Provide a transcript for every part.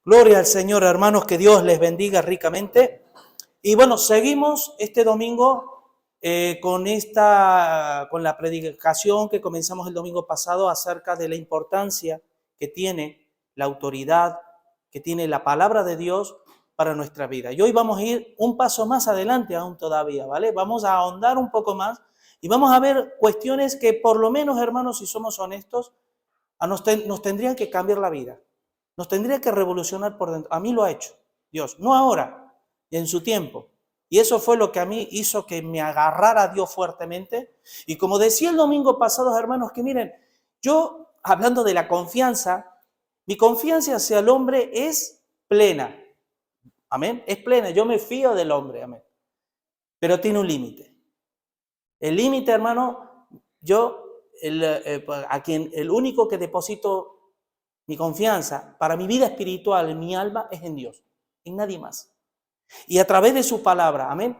Gloria al Señor, hermanos, que Dios les bendiga ricamente. Y bueno, seguimos este domingo con la predicación que comenzamos el domingo pasado acerca de la importancia que tiene la autoridad, que tiene la palabra de Dios para nuestra vida. Y hoy vamos a ir un paso más adelante aún todavía, ¿vale? Vamos a ahondar un poco más y vamos a ver cuestiones que por lo menos, hermanos, si somos honestos, nos tendrían que cambiar la vida. Nos tendría que revolucionar por dentro. A mí lo ha hecho Dios, no ahora, en su tiempo. Y eso fue lo que a mí hizo que me agarrara a Dios fuertemente. Y como decía el domingo pasado, hermanos, que miren, yo, hablando de la confianza, mi confianza hacia el hombre es plena. Amén, es plena. Yo me fío del hombre, amén. Pero tiene un límite. El límite, hermano, el único que deposito mi confianza para mi vida espiritual, en mi alma, es en Dios, en nadie más. Y a través de su palabra, amén.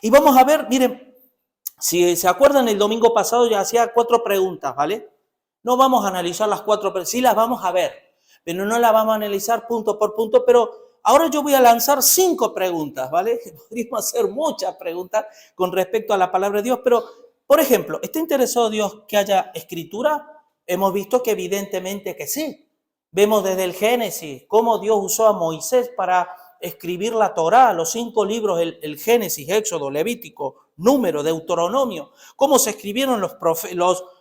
Y vamos a ver, miren, si se acuerdan, el domingo pasado ya hacía 4 preguntas, ¿vale? No vamos a analizar las 4, pero sí las vamos a ver, pero no las vamos a analizar punto por punto, pero ahora yo voy a lanzar 5 preguntas, ¿vale? Podríamos hacer muchas preguntas con respecto a la palabra de Dios, pero, por ejemplo, ¿está interesado Dios que haya escritura? Hemos visto que evidentemente que sí. Vemos desde el Génesis cómo Dios usó a Moisés para escribir la Torá, los 5 libros, el Génesis, Éxodo, Levítico, Número, Deuteronomio, cómo se escribieron los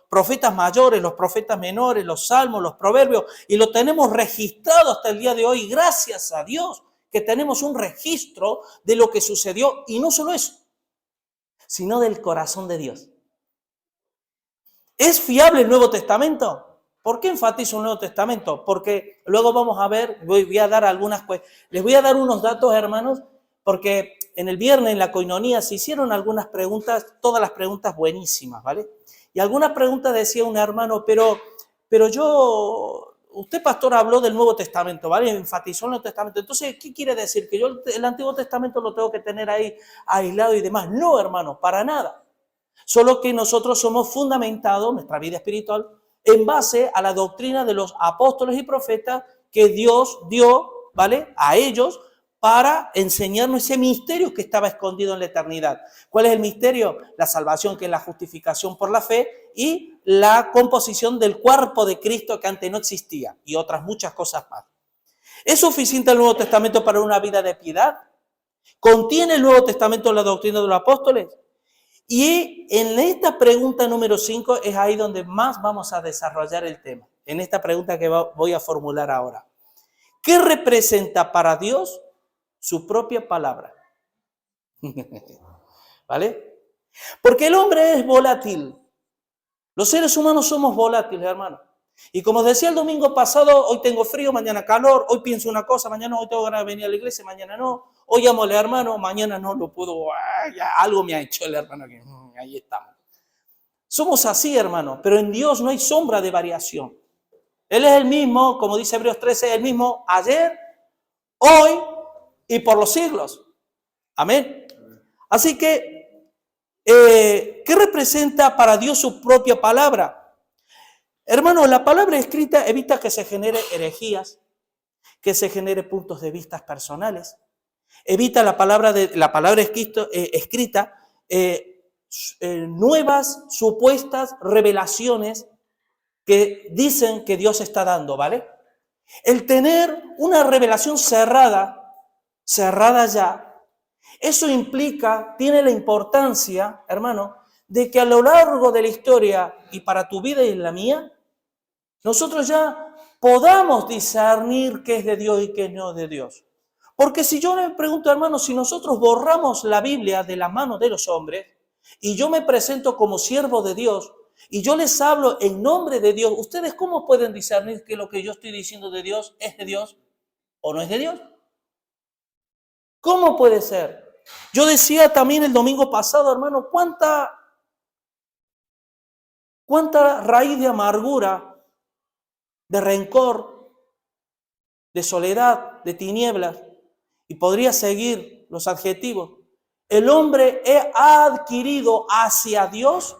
profetas mayores, los profetas menores, los salmos, los proverbios, y lo tenemos registrado hasta el día de hoy, gracias a Dios, que tenemos un registro de lo que sucedió, y no solo eso, sino del corazón de Dios. ¿Es fiable el Nuevo Testamento? ¿Por qué enfatizo el Nuevo Testamento? Porque luego vamos a ver, les voy a dar unos datos, hermanos, porque en el viernes, en la coinonía, se hicieron algunas preguntas, todas las preguntas buenísimas, ¿vale? Y algunas preguntas decía un hermano, pero usted, pastor, habló del Nuevo Testamento, ¿vale? Enfatizó el Nuevo Testamento. Entonces, ¿qué quiere decir? ¿Que yo el Antiguo Testamento lo tengo que tener ahí aislado y demás? No, hermano, para nada. Solo que nosotros somos fundamentados, nuestra vida espiritual, en base a la doctrina de los apóstoles y profetas que Dios dio, ¿vale?, a ellos para enseñarnos ese misterio que estaba escondido en la eternidad. ¿Cuál es el misterio? La salvación, que es la justificación por la fe, y la composición del cuerpo de Cristo que antes no existía, y otras muchas cosas más. ¿Es suficiente el Nuevo Testamento para una vida de piedad? ¿Contiene el Nuevo Testamento la doctrina de los apóstoles? Y en esta pregunta número 5 es ahí donde más vamos a desarrollar el tema. En esta pregunta que voy a formular ahora. ¿Qué representa para Dios su propia palabra? ¿Vale? Porque el hombre es volátil. Los seres humanos somos volátiles, hermano. Y como decía el domingo pasado, hoy tengo frío, mañana calor, hoy pienso una cosa, mañana hoy tengo ganas de venir a la iglesia, mañana no. Hoy amo al hermano, mañana no lo puedo, ya algo me ha hecho el hermano, que ahí estamos. Somos así, hermano, pero en Dios no hay sombra de variación. Él es el mismo, como dice Hebreos 13, el mismo ayer, hoy y por los siglos. Amén. Así que, ¿qué representa para Dios su propia palabra? Hermano, la palabra escrita evita que se genere herejías, que se genere puntos de vista personales. Evita la palabra escrita nuevas supuestas revelaciones que dicen que Dios está dando, ¿vale? El tener una revelación cerrada ya, eso implica, tiene la importancia, hermano, de que a lo largo de la historia y para tu vida y la mía, nosotros ya podamos discernir qué es de Dios y qué no es de Dios. Porque si yo me pregunto, hermano, si nosotros borramos la Biblia de la mano de los hombres y yo me presento como siervo de Dios y yo les hablo en nombre de Dios, ¿ustedes cómo pueden discernir que lo que yo estoy diciendo de Dios es de Dios o no es de Dios? ¿Cómo puede ser? Yo decía también el domingo pasado, hermano, ¿cuánta raíz de amargura, de rencor, de soledad, de tinieblas, y podría seguir los adjetivos, el hombre ha adquirido hacia Dios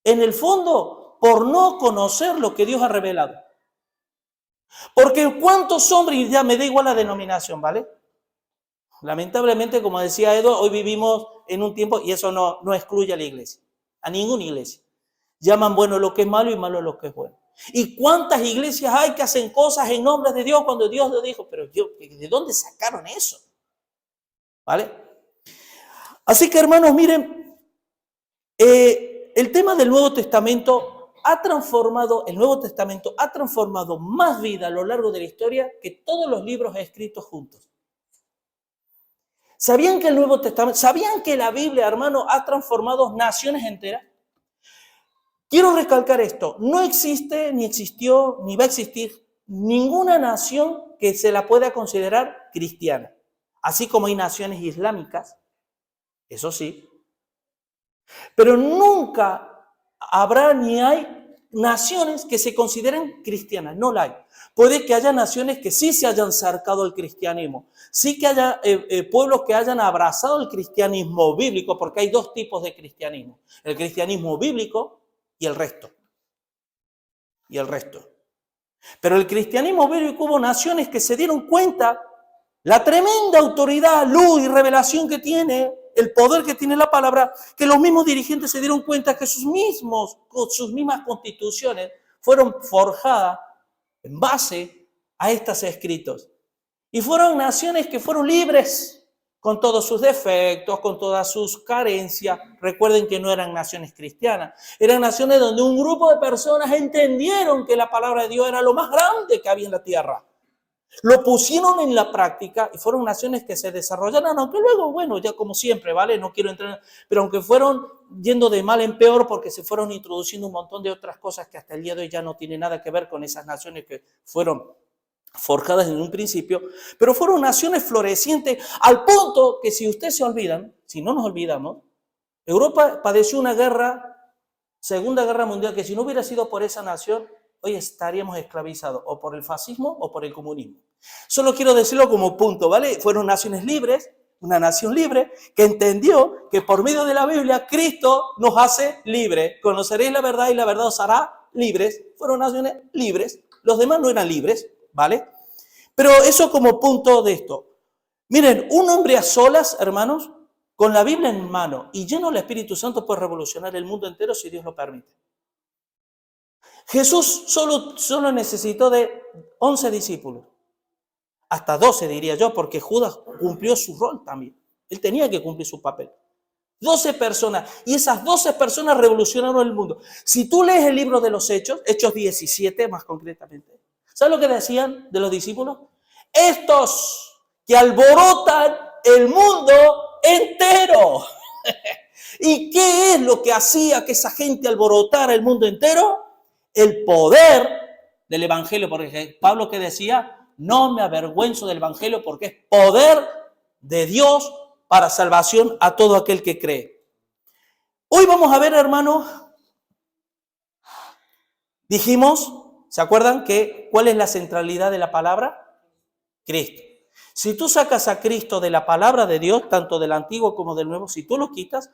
en el fondo por no conocer lo que Dios ha revelado? Porque ¿cuántos hombres, y ya me da igual la denominación, ¿vale? Lamentablemente, como decía Edo, hoy vivimos en un tiempo, y eso no excluye a la iglesia, a ninguna iglesia. Llaman bueno lo que es malo y malo lo que es bueno. ¿Y cuántas iglesias hay que hacen cosas en nombre de Dios cuando Dios lo dijo? Pero ¿de dónde sacaron eso? ¿Vale? Así que, hermanos, miren, el tema del Nuevo Testamento el Nuevo Testamento ha transformado más vida a lo largo de la historia que todos los libros escritos juntos. ¿Sabían que el Nuevo Testamento, sabían que la Biblia, hermano, ha transformado naciones enteras? Quiero recalcar esto, no existe, ni existió, ni va a existir ninguna nación que se la pueda considerar cristiana. Así como hay naciones islámicas, eso sí, pero nunca habrá ni hay naciones que se consideren cristianas, no la hay. Puede que haya naciones que sí se hayan acercado al cristianismo, sí que haya pueblos que hayan abrazado el cristianismo bíblico, porque hay dos tipos de cristianismo, el cristianismo bíblico y el resto. Pero el cristianismo bíblico hubo naciones que se dieron cuenta la tremenda autoridad, luz y revelación que tiene, el poder que tiene la palabra, que los mismos dirigentes se dieron cuenta que sus mismas constituciones fueron forjadas en base a estos escritos. Y fueron naciones que fueron libres, con todos sus defectos, con todas sus carencias. Recuerden que no eran naciones cristianas, eran naciones donde un grupo de personas entendieron que la palabra de Dios era lo más grande que había en la tierra. Lo pusieron en la práctica y fueron naciones que se desarrollaron, aunque luego, bueno, ya como siempre, ¿vale? No quiero entrar, pero aunque fueron yendo de mal en peor porque se fueron introduciendo un montón de otras cosas que hasta el día de hoy ya no tienen nada que ver con esas naciones que fueron forjadas en un principio, pero fueron naciones florecientes al punto que si ustedes se olvidan, si no nos olvidamos, Europa padeció una guerra, Segunda Guerra Mundial, que si no hubiera sido por esa nación, hoy estaríamos esclavizados o por el fascismo o por el comunismo. Solo quiero decirlo como punto, ¿vale? Fueron naciones libres, una nación libre que entendió que por medio de la Biblia Cristo nos hace libres. Conoceréis la verdad y la verdad os hará libres. Fueron naciones libres, los demás no eran libres, ¿vale? Pero eso como punto de esto. Miren, un hombre a solas, hermanos, con la Biblia en mano y lleno del Espíritu Santo puede revolucionar el mundo entero si Dios lo permite. Jesús solo necesitó de 11 discípulos, hasta 12 diría yo, porque Judas cumplió su rol también. Él tenía que cumplir su papel. 12 personas, y esas 12 personas revolucionaron el mundo. Si tú lees el libro de los Hechos 17 más concretamente, ¿sabes lo que decían de los discípulos? Estos que alborotan el mundo entero. ¿Y qué es lo que hacía que esa gente alborotara el mundo entero? El poder del evangelio, porque Pablo que decía, no me avergüenzo del evangelio porque es poder de Dios para salvación a todo aquel que cree. Hoy vamos a ver, hermanos, dijimos, ¿se acuerdan cuál es la centralidad de la palabra? Cristo. Si tú sacas a Cristo de la palabra de Dios, tanto del Antiguo como del Nuevo, si tú lo quitas,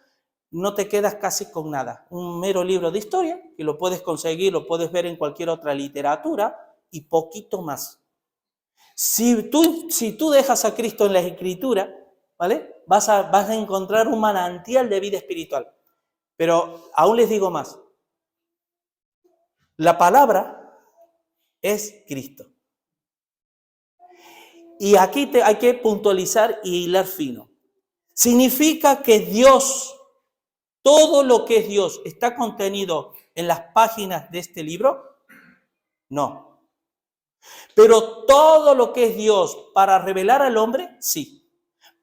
no te quedas casi con nada. Un mero libro de historia, que lo puedes conseguir, lo puedes ver en cualquier otra literatura, y poquito más. Si tú dejas a Cristo en la Escritura, ¿vale? Vas a encontrar un manantial de vida espiritual. Pero aún les digo más. La palabra es Cristo. Y aquí hay que puntualizar y hilar fino. ¿Significa que Dios, todo lo que es Dios, está contenido en las páginas de este libro? No. Pero todo lo que es Dios para revelar al hombre, sí.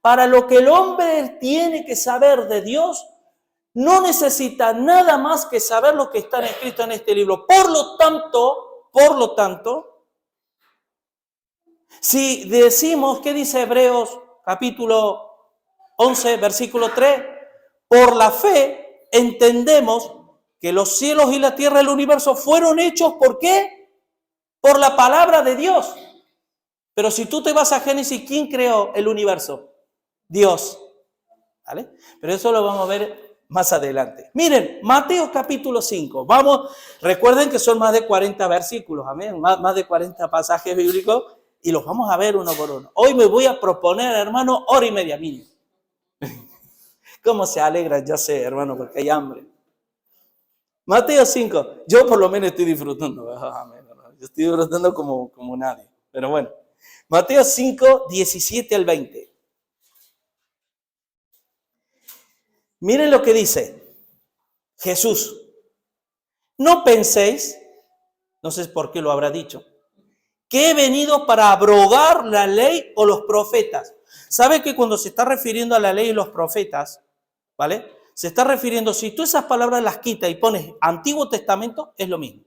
Para lo que el hombre tiene que saber de Dios, no necesita nada más que saber lo que está escrito en este libro. Por lo tanto, si decimos, ¿qué dice Hebreos capítulo 11, versículo 3? Por la fe entendemos que los cielos y la tierra del universo fueron hechos, ¿por qué? Por la palabra de Dios. Pero si tú te vas a Génesis, ¿quién creó el universo? Dios. ¿Vale? Pero eso lo vamos a ver más adelante. Miren, Mateo capítulo 5. Vamos, recuerden que son más de 40 versículos, amén, más de 40 pasajes bíblicos y los vamos a ver uno por uno. Hoy me voy a proponer, hermano, hora y media, miren. ¿Cómo se alegra? Ya sé, hermano, porque hay hambre. Mateo 5. Yo por lo menos estoy disfrutando. Amén, yo estoy disfrutando como nadie. Pero bueno. Mateo 5, 17 al 20. Miren lo que dice Jesús. No penséis, no sé por qué lo habrá dicho, que he venido para abrogar la ley o los profetas. ¿Sabe que cuando se está refiriendo a la ley y los profetas, ¿vale? Se está refiriendo, si tú esas palabras las quitas y pones Antiguo Testamento, es lo mismo.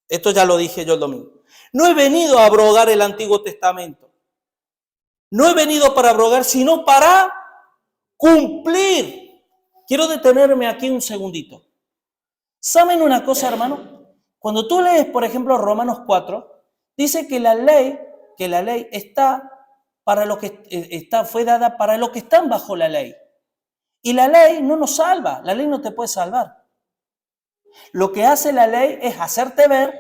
Esto ya lo dije yo el domingo. No he venido a abrogar el Antiguo Testamento. No he venido para abrogar, sino para cumplir. Quiero detenerme aquí un segundito. ¿Saben una cosa, hermano? Cuando tú lees, por ejemplo, Romanos 4, dice que la ley está para lo que fue dada para los que están bajo la ley. Y la ley no nos salva, la ley no te puede salvar. Lo que hace la ley es hacerte ver,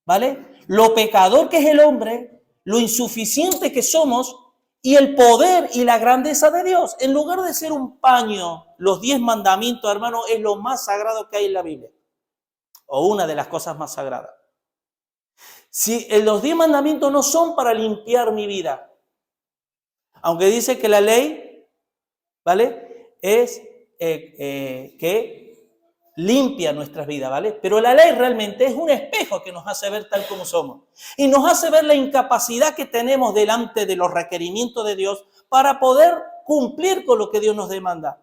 ¿vale? Lo pecador que es el hombre, lo insuficiente que somos y el poder y la grandeza de Dios. En lugar de ser un paño, los 10 mandamientos, hermano, es lo más sagrado que hay en la Biblia. O una de las cosas más sagradas. Si los 10 mandamientos no son para limpiar mi vida, aunque dice que la ley, ¿vale? Es que limpia nuestras vidas, ¿vale? Pero la ley realmente es un espejo que nos hace ver tal como somos. Y nos hace ver la incapacidad que tenemos delante de los requerimientos de Dios para poder cumplir con lo que Dios nos demanda.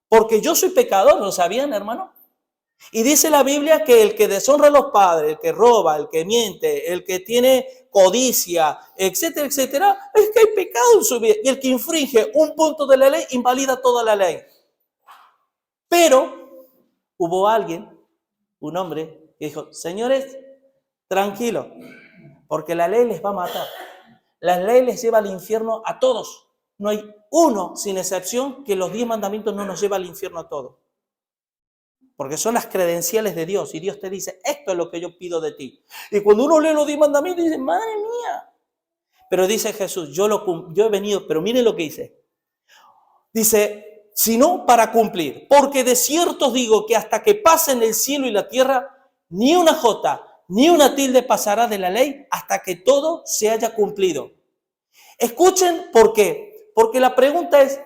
Porque yo soy pecador, ¿lo sabían, hermano? Y dice la Biblia que el que deshonra a los padres, el que roba, el que miente, el que tiene codicia, etcétera, etcétera, es que hay pecado en su vida. Y el que infringe un punto de la ley invalida toda la ley. Pero hubo alguien, un hombre, que dijo, señores, tranquilo, porque la ley les va a matar. La ley les lleva al infierno a todos. No hay uno, sin excepción, que los 10 mandamientos no nos lleva al infierno a todos. Porque son las credenciales de Dios. Y Dios te dice, esto es lo que yo pido de ti. Y cuando uno lee los 10 mandamientos, dice, madre mía. Pero dice Jesús, yo he venido, pero miren lo que dice. Dice, sino para cumplir. Porque de cierto os digo que hasta que pasen el cielo y la tierra, ni una jota, ni una tilde pasará de la ley hasta que todo se haya cumplido. Escuchen por qué. Porque la pregunta es,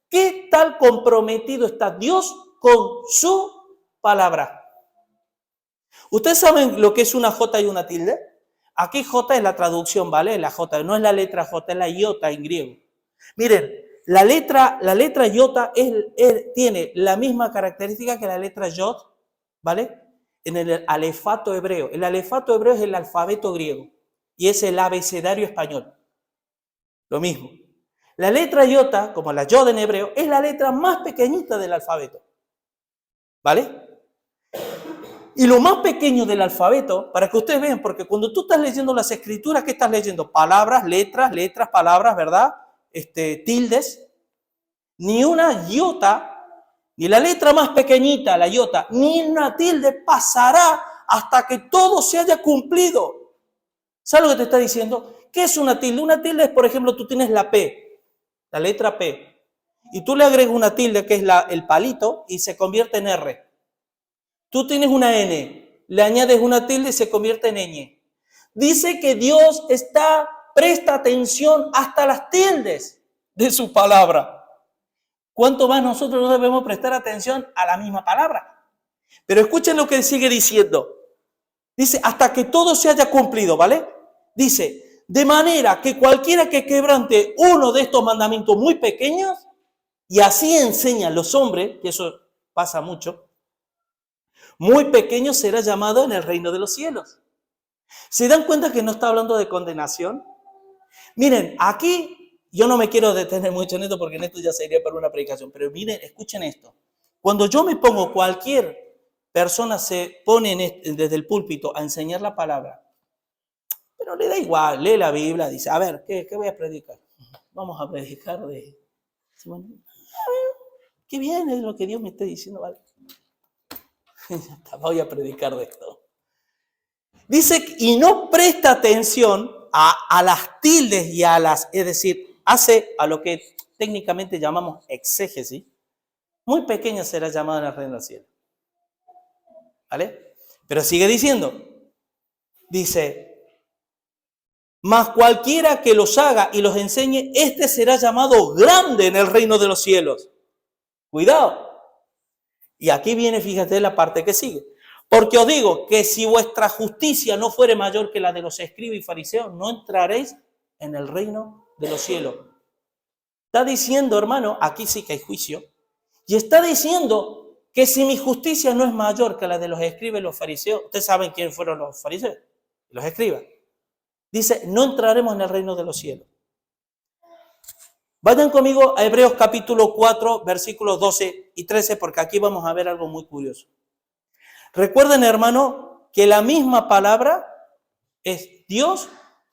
¿qué tal comprometido está Dios con su palabra? ¿Ustedes saben lo que es una J y una tilde? Aquí J es la traducción, ¿vale? La J, no es la letra J, es la iota en griego. Miren, la letra iota tiene la misma característica que la letra yod, ¿vale? En el alefato hebreo. El alefato hebreo es el alfabeto griego y es el abecedario español. Lo mismo. La letra iota, como la yod en hebreo, es la letra más pequeñita del alfabeto. ¿Vale? Y lo más pequeño del alfabeto, para que ustedes vean, porque cuando tú estás leyendo las escrituras, ¿qué estás leyendo? Palabras, letras, palabras, ¿verdad? Tildes. Ni una iota, ni la letra más pequeñita, la iota, ni una tilde pasará hasta que todo se haya cumplido. ¿Sabes lo que te está diciendo? ¿Qué es una tilde? Una tilde es, por ejemplo, tú tienes la P, la letra P, y tú le agregas una tilde que es el palito y se convierte en R. Tú tienes una N, le añades una tilde y se convierte en ñ. Dice que Dios presta atención hasta las tildes de su palabra. ¿Cuánto más nosotros no debemos prestar atención a la misma palabra? Pero escuchen lo que sigue diciendo. Dice, hasta que todo se haya cumplido, ¿vale? Dice, de manera que cualquiera que quebrante uno de estos mandamientos muy pequeños, y así enseñan los hombres, que eso pasa mucho, muy pequeño será llamado en el reino de los cielos. ¿Se dan cuenta que no está hablando de condenación? Miren, aquí yo no me quiero detener mucho en esto porque en esto ya sería para una predicación, pero miren, escuchen esto. Cuando yo me pongo, cualquier persona se pone desde el púlpito a enseñar la palabra, pero le da igual, lee la Biblia, dice, a ver, ¿qué voy a predicar? Vamos a predicar de... qué bien es lo que Dios me está diciendo, ¿vale? Voy a predicar de esto. Dice, y no presta atención a las tildes y a las, es decir, hace a lo que técnicamente llamamos exégesis, muy pequeña será llamada en el reino del cielo. ¿Vale? Pero sigue diciendo, dice, mas cualquiera que los haga y los enseñe, este será llamado grande en el reino de los cielos. Cuidado. Y aquí viene, fíjate, la parte que sigue. Porque os digo que si vuestra justicia no fuere mayor que la de los escribas y fariseos, no entraréis en el reino de los cielos. Está diciendo, hermano, aquí sí que hay juicio, y está diciendo que si mi justicia no es mayor que la de los escribas y los fariseos, ustedes saben quiénes fueron los fariseos, los escribas. Dice, no entraremos en el reino de los cielos. Vayan conmigo a Hebreos capítulo 4, versículos 12 y 13, porque aquí vamos a ver algo muy curioso. Recuerden, hermano, que la misma palabra es Dios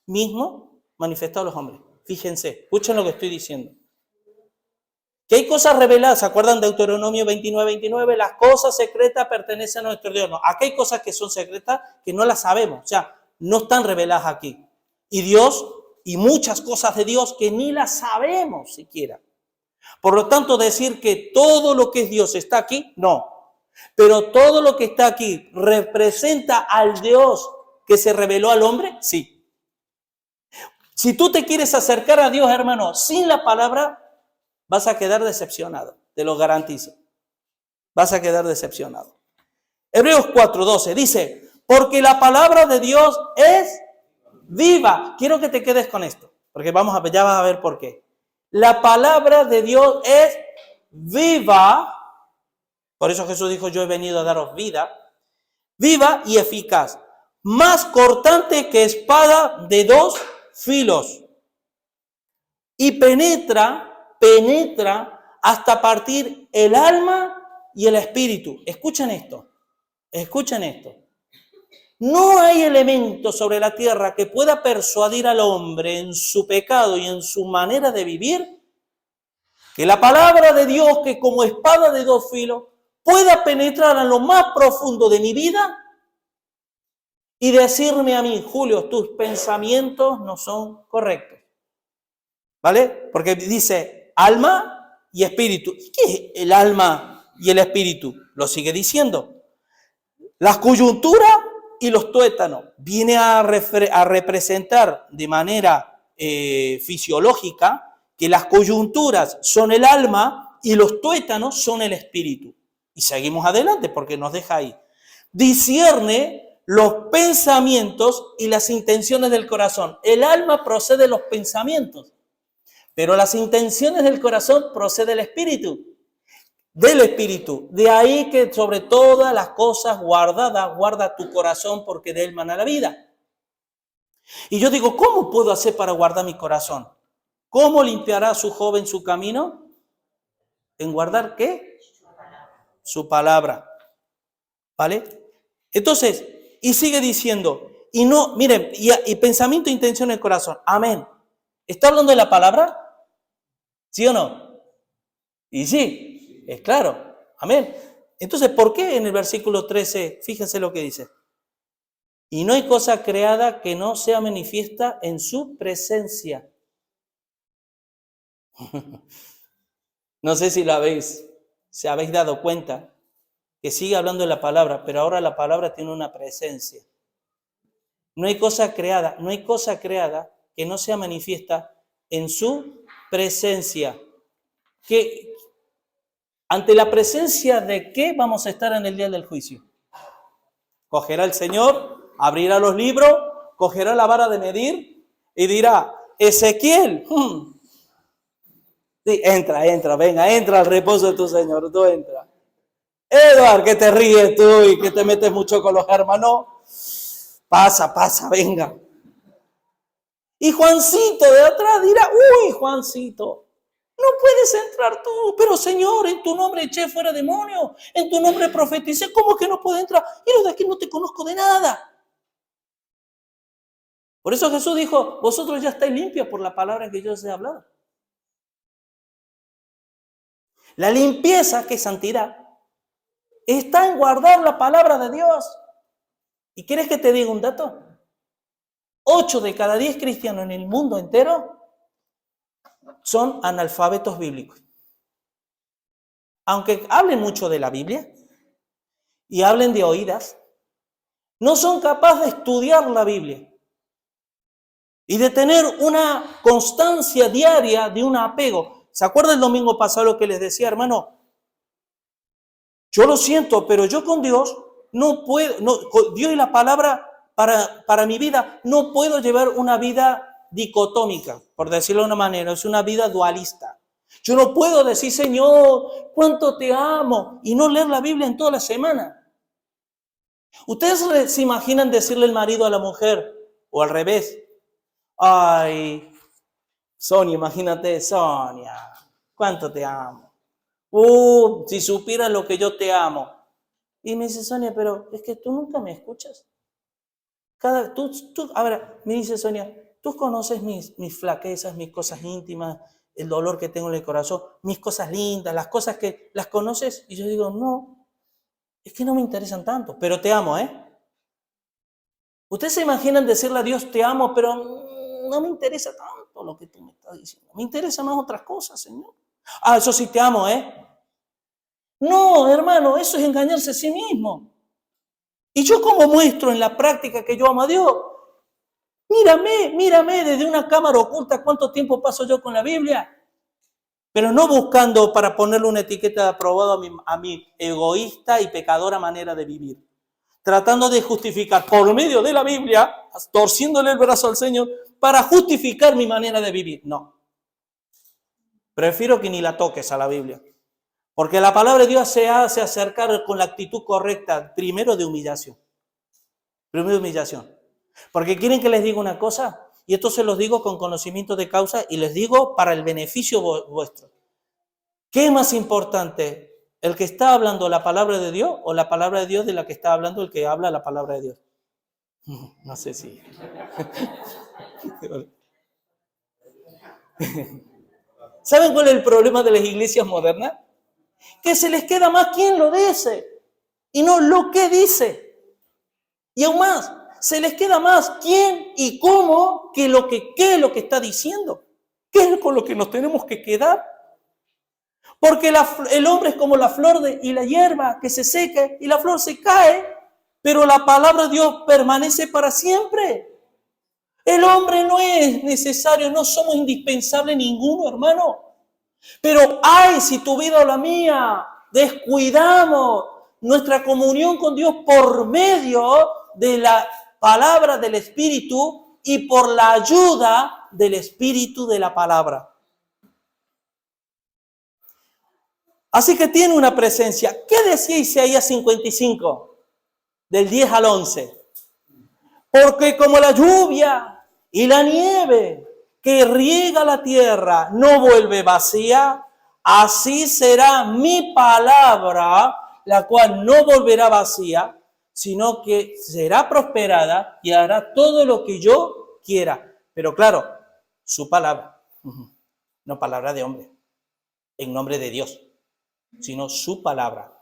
mismo manifestado a los hombres. Fíjense, escuchen lo que estoy diciendo. Que hay cosas reveladas, ¿se acuerdan de Deuteronomio 29:29? Las cosas secretas pertenecen a nuestro Dios. No, aquí hay cosas que son secretas que no las sabemos, o sea, no están reveladas aquí. Y Dios, y muchas cosas de Dios que ni las sabemos siquiera. Por lo tanto, decir que todo lo que es Dios está aquí, no. Pero todo lo que está aquí representa al Dios que se reveló al hombre, sí. Si tú te quieres acercar a Dios, hermano, sin la palabra, vas a quedar decepcionado, te lo garantizo. Vas a quedar decepcionado. Hebreos 4:12 dice, porque la palabra de Dios es viva. Quiero que te quedes con esto, porque ya vas a ver por qué. La palabra de Dios es viva. Por eso Jesús dijo, yo he venido a daros vida. Viva y eficaz. Más cortante que espada de dos filos. Y penetra hasta partir el alma y el espíritu. Escuchen esto. No hay elemento sobre la tierra que pueda persuadir al hombre en su pecado y en su manera de vivir, que la palabra de Dios, que como espada de dos filos, pueda penetrar a lo más profundo de mi vida y decirme a mí, Julio, tus pensamientos no son correctos. ¿Vale? Porque dice alma y espíritu. ¿Y qué es el alma y el espíritu? Lo sigue diciendo. Las coyunturas y los tuétanos. Viene a representar de manera fisiológica que las coyunturas son el alma y los tuétanos son el espíritu. Y seguimos adelante porque nos deja ahí. Discierne los pensamientos y las intenciones del corazón. El alma procede de los pensamientos, pero las intenciones del corazón procede del espíritu. De ahí que sobre todas las cosas guardadas, guarda tu corazón porque de él mana la vida. Y yo digo, ¿cómo puedo hacer para guardar mi corazón? ¿Cómo limpiará su joven su camino? ¿En guardar qué? Su palabra. ¿Vale? Entonces, y sigue diciendo, y no, miren, y pensamiento e intención en el corazón. Amén. ¿Está hablando de la palabra? ¿Sí o no? Y sí, es claro. Amén. Entonces, ¿por qué en el versículo 13, fíjense lo que dice? Y no hay cosa creada que no sea manifiesta en su presencia. No sé si se habéis dado cuenta que sigue hablando de la palabra, pero ahora la palabra tiene una presencia. No hay cosa creada que no sea manifiesta en su presencia. Que ante la presencia de qué vamos a estar en el día del juicio. Cogerá el Señor, abrirá los libros, cogerá la vara de medir y dirá, Ezequiel, sí, entra, venga, entra al reposo de tu Señor, tú entra. Eduard, que te ríes tú y que te metes mucho con los hermanos, pasa, venga. Y Juancito de atrás dirá, uy, Juancito, no puedes entrar tú, pero Señor, en tu nombre eché fuera demonios, en tu nombre profeticé, ¿cómo que no puedo entrar? Y los de aquí no te conozco de nada. Por eso Jesús dijo, vosotros ya estáis limpios por la palabra que yo os he hablado. La limpieza, que es santidad, está en guardar la palabra de Dios. ¿Y quieres que te diga un dato? 8 de cada 10 cristianos en el mundo entero son analfabetos bíblicos. Aunque hablen mucho de la Biblia y hablen de oídas, no son capaces de estudiar la Biblia y de tener una constancia diaria de un apego. ¿Se acuerdan el domingo pasado lo que les decía, hermano? Yo lo siento, pero yo con Dios no puedo, con Dios y la palabra para mi vida, no puedo llevar una vida dicotómica, por decirlo de una manera, es una vida dualista. Yo no puedo decir, Señor, cuánto te amo, y no leer la Biblia en toda la semana. ¿Ustedes se imaginan decirle el marido a la mujer, o al revés? Ay, Sonia, imagínate, Sonia, cuánto te amo. Si supieras lo que yo te amo. Y me dice, Sonia, pero es que tú nunca me escuchas. Ahora, me dice Sonia, tú conoces mis flaquezas, mis cosas íntimas, el dolor que tengo en el corazón, mis cosas lindas, las cosas que las conoces. Y yo digo, no, es que no me interesan tanto, pero te amo, ¿eh? Ustedes se imaginan decirle a Dios, te amo, pero no me interesa tanto lo que tú me estás diciendo. Me interesan más otras cosas, Señor. Eso sí te amo, ¿eh? No, hermano, eso es engañarse a sí mismo. Y yo como muestro en la práctica que yo amo a Dios, mírame desde una cámara oculta cuánto tiempo paso yo con la Biblia, pero no buscando para ponerle una etiqueta de aprobado a mi egoísta y pecadora manera de vivir, tratando de justificar por medio de la Biblia, torciéndole el brazo al Señor para justificar mi manera de vivir. No, prefiero que ni la toques a la Biblia. Porque la palabra de Dios se hace acercar con la actitud correcta, primero de humillación. Primero de humillación. Porque quieren que les diga una cosa, y esto se los digo con conocimiento de causa, y les digo para el beneficio vuestro. ¿Qué es más importante? ¿El que está hablando la palabra de Dios o la palabra de Dios de la que está hablando el que habla la palabra de Dios? No sé si... ¿Saben cuál es el problema de las iglesias modernas? Que se les queda más quién lo dice y no lo que dice. Y aún más, se les queda más quién y cómo que qué es lo que está diciendo. ¿Qué es con lo que nos tenemos que quedar? Porque el hombre es como la flor y la hierba que se seca y la flor se cae, pero la palabra de Dios permanece para siempre. El hombre no es necesario, no somos indispensables ninguno, hermano. Pero si tu vida o la mía descuidamos nuestra comunión con Dios por medio de la palabra del Espíritu y por la ayuda del Espíritu de la palabra. Así que tiene una presencia. ¿Qué decía Isaías 55? Del 10 al 11. Porque como la lluvia y la nieve que riega la tierra no vuelve vacía, así será mi palabra, la cual no volverá vacía, sino que será prosperada y hará todo lo que yo quiera. Pero claro, su palabra, no palabra de hombre, en nombre de Dios, sino su palabra.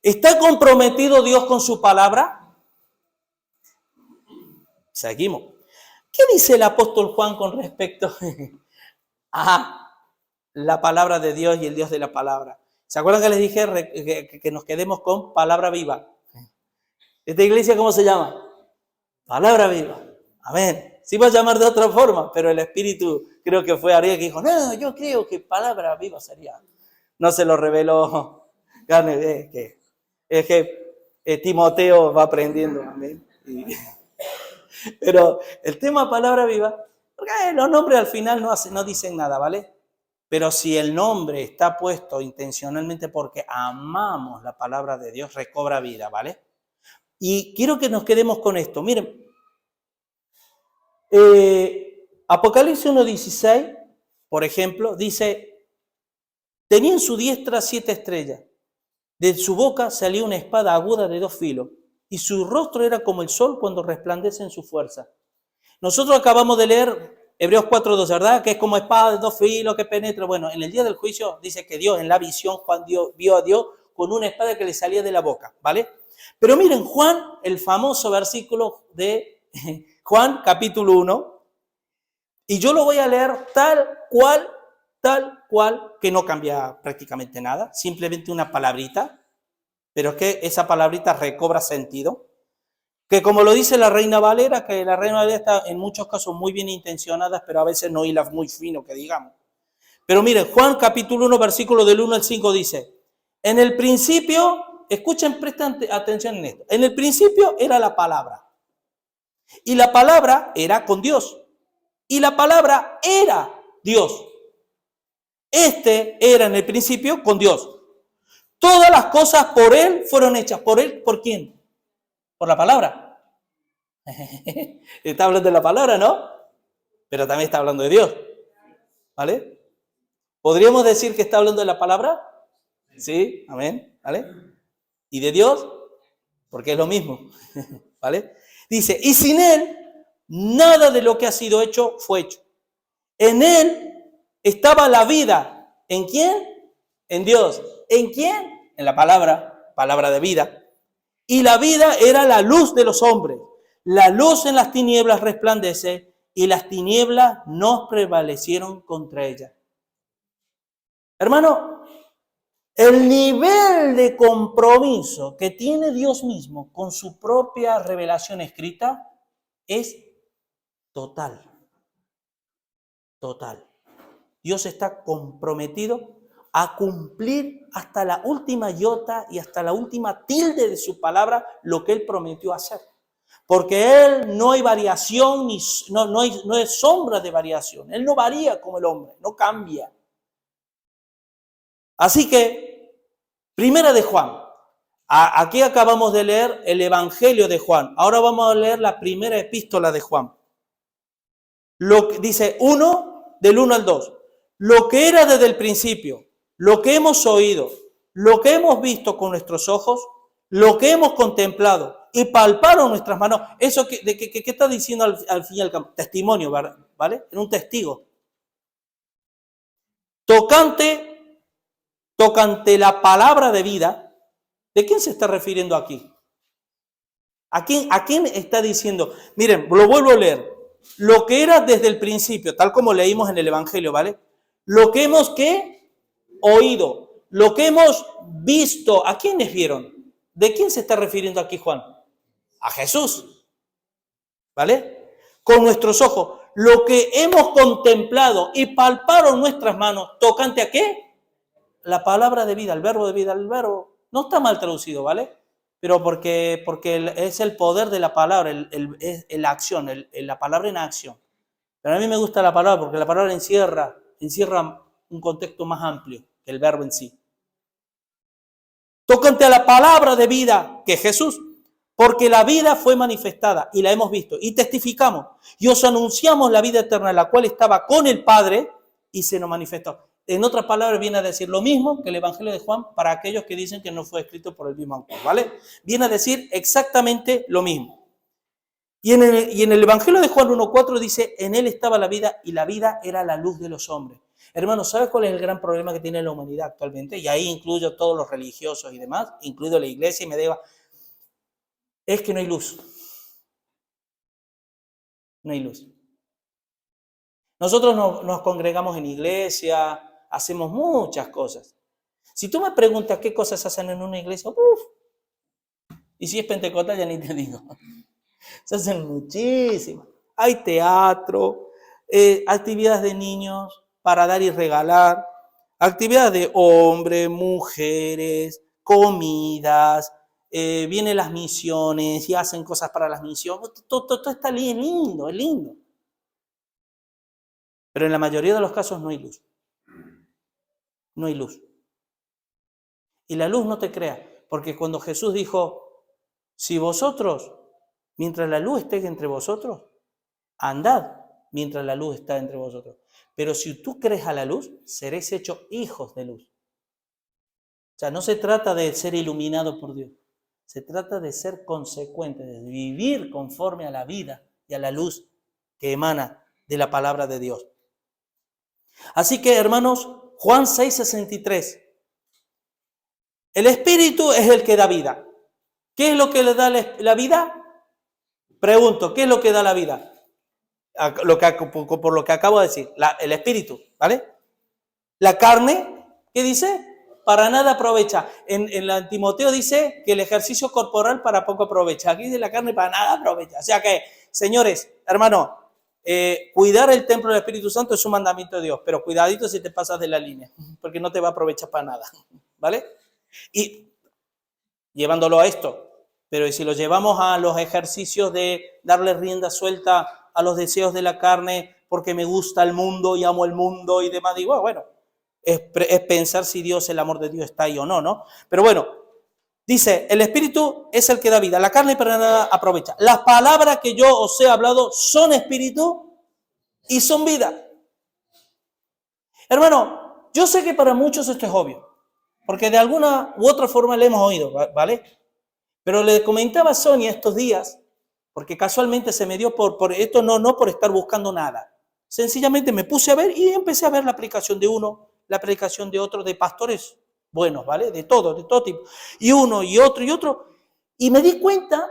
¿Está comprometido Dios con su palabra? Seguimos. ¿Qué dice el apóstol Juan con respecto a la palabra de Dios y el Dios de la palabra? ¿Se acuerdan que les dije que nos quedemos con palabra viva? ¿Esta iglesia cómo se llama? Palabra viva. Amén. Se iba a llamar de otra forma, pero el Espíritu creo que fue Ariel que dijo, no, yo creo que palabra viva sería. No se lo reveló. Es que Timoteo va aprendiendo. Amén. Pero el tema palabra viva, porque los nombres al final no dicen nada, ¿vale? Pero si el nombre está puesto intencionalmente porque amamos la palabra de Dios, recobra vida, ¿vale? Y quiero que nos quedemos con esto. Miren, Apocalipsis 1:16, por ejemplo, dice, tenía en su diestra 7 estrellas, de su boca salía una espada aguda de 2 filos, y su rostro era como el sol cuando resplandece en su fuerza. Nosotros acabamos de leer Hebreos 4:2, ¿verdad? Que es como espada de dos filos que penetra. Bueno, en el día del juicio dice que Dios, en la visión, Juan vio a Dios con una espada que le salía de la boca, ¿vale? Pero miren, Juan, el famoso versículo de Juan, capítulo 1, y yo lo voy a leer tal cual, que no cambia prácticamente nada, simplemente una palabrita, pero es que esa palabrita recobra sentido. Que como lo dice la Reina Valera, que la Reina Valera está en muchos casos muy bien intencionada, pero a veces no hilas muy fino, que digamos. Pero miren, Juan capítulo 1, versículo del 1 al 5 dice, en el principio, escuchen, presten atención en esto, en el principio era la palabra, y la palabra era con Dios, y la palabra era Dios. Este era en el principio con Dios. Todas las cosas por Él fueron hechas. ¿Por Él? ¿Por quién? Por la palabra. Está hablando de la palabra, ¿no? Pero también está hablando de Dios. ¿Vale? ¿Podríamos decir que está hablando de la palabra? Sí, amén. ¿Vale? ¿Y de Dios? Porque es lo mismo. ¿Vale? Dice, y sin Él, nada de lo que ha sido hecho fue hecho. En Él estaba la vida. ¿En quién? En Dios. ¿En quién? En la palabra de vida. Y la vida era la luz de los hombres. La luz en las tinieblas resplandece y las tinieblas no prevalecieron contra ella. Hermano, el nivel de compromiso que tiene Dios mismo con su propia revelación escrita es total. Total. Dios está comprometido a cumplir hasta la última iota y hasta la última tilde de su palabra lo que Él prometió hacer. Porque Él no hay variación, no hay sombra de variación. Él no varía como el hombre, no cambia. Así que, primera de Juan. Aquí acabamos de leer el Evangelio de Juan. Ahora vamos a leer la primera epístola de Juan. Lo que dice 1, del 1 al 2. Lo que era desde el principio, lo que hemos oído, lo que hemos visto con nuestros ojos, lo que hemos contemplado y palparon nuestras manos. Eso ¿qué está diciendo al fin y al cabo? Testimonio, ¿vale? Era un testigo. Tocante la palabra de vida. ¿De quién se está refiriendo aquí? ¿A quién está diciendo? Miren, lo vuelvo a leer. Lo que era desde el principio, tal como leímos en el Evangelio, ¿vale? Lo que hemos, ¿qué? Oído. Lo que hemos visto. ¿A quiénes vieron? ¿De quién se está refiriendo aquí Juan? A Jesús. ¿Vale? Con nuestros ojos. Lo que hemos contemplado y palparon nuestras manos. ¿Tocante a qué? La palabra de vida, el verbo de vida. El verbo no está mal traducido, ¿vale? Pero porque es el poder de la palabra, la acción, la palabra en acción. Pero a mí me gusta la palabra porque la palabra encierra un contexto más amplio que el verbo en sí. Tocante a la palabra de vida, que es Jesús, porque la vida fue manifestada y la hemos visto y testificamos y os anunciamos la vida eterna, la cual estaba con el Padre y se nos manifestó. En otras palabras, viene a decir lo mismo que el Evangelio de Juan para aquellos que dicen que no fue escrito por el mismo autor, ¿vale? Viene a decir exactamente lo mismo. Y en el Evangelio de Juan 1:4 dice, en él estaba la vida y la vida era la luz de los hombres. Hermanos, ¿sabes cuál es el gran problema que tiene la humanidad actualmente? Y ahí incluyo a todos los religiosos y demás, incluido la iglesia y medieval. Es que no hay luz. No hay luz. Nosotros nos congregamos en iglesia, hacemos muchas cosas. Si tú me preguntas qué cosas hacen en una iglesia, y si es pentecostal ya ni te digo. Se hacen muchísimas. Hay teatro, actividades de niños para dar y regalar, actividades de hombres, mujeres, comidas, vienen las misiones y hacen cosas para las misiones. Todo está lindo, es lindo. Pero en la mayoría de los casos no hay luz. No hay luz. Y la luz no te crea, porque cuando Jesús dijo, si vosotros, mientras la luz esté entre vosotros, andad mientras la luz está entre vosotros. Pero si tú crees a la luz, seréis hechos hijos de luz. O sea, no se trata de ser iluminado por Dios. Se trata de ser consecuente, de vivir conforme a la vida y a la luz que emana de la palabra de Dios. Así que, hermanos, Juan 6:63. El Espíritu es el que da vida. ¿Qué es lo que le da la vida? Pregunto, ¿qué es lo que da la vida? Por lo que acabo de decir, el Espíritu, ¿vale? La carne, ¿qué dice? Para nada aprovecha. En la Timoteo dice que el ejercicio corporal para poco aprovecha. Aquí dice la carne para nada aprovecha. O sea que, señores, hermanos, cuidar el templo del Espíritu Santo es un mandamiento de Dios, pero cuidadito si te pasas de la línea, porque no te va a aprovechar para nada, ¿vale? Y llevándolo a esto, pero si lo llevamos a los ejercicios de darle rienda suelta a los deseos de la carne, porque me gusta el mundo y amo el mundo y demás, digo, bueno, es pensar si Dios, el amor de Dios está ahí o no, ¿no? Pero bueno, dice, el Espíritu es el que da vida, la carne para nada aprovecha. Las palabras que yo os he hablado son espíritu y son vida. Hermano, yo sé que para muchos esto es obvio, porque de alguna u otra forma le hemos oído, ¿vale? Pero le comentaba a Sonia estos días, porque casualmente se me dio por esto, no por estar buscando nada. Sencillamente me puse a ver y empecé a ver la predicación de uno, la predicación de otro, de pastores buenos, ¿vale? De todo tipo. Y uno y otro. Y me di cuenta,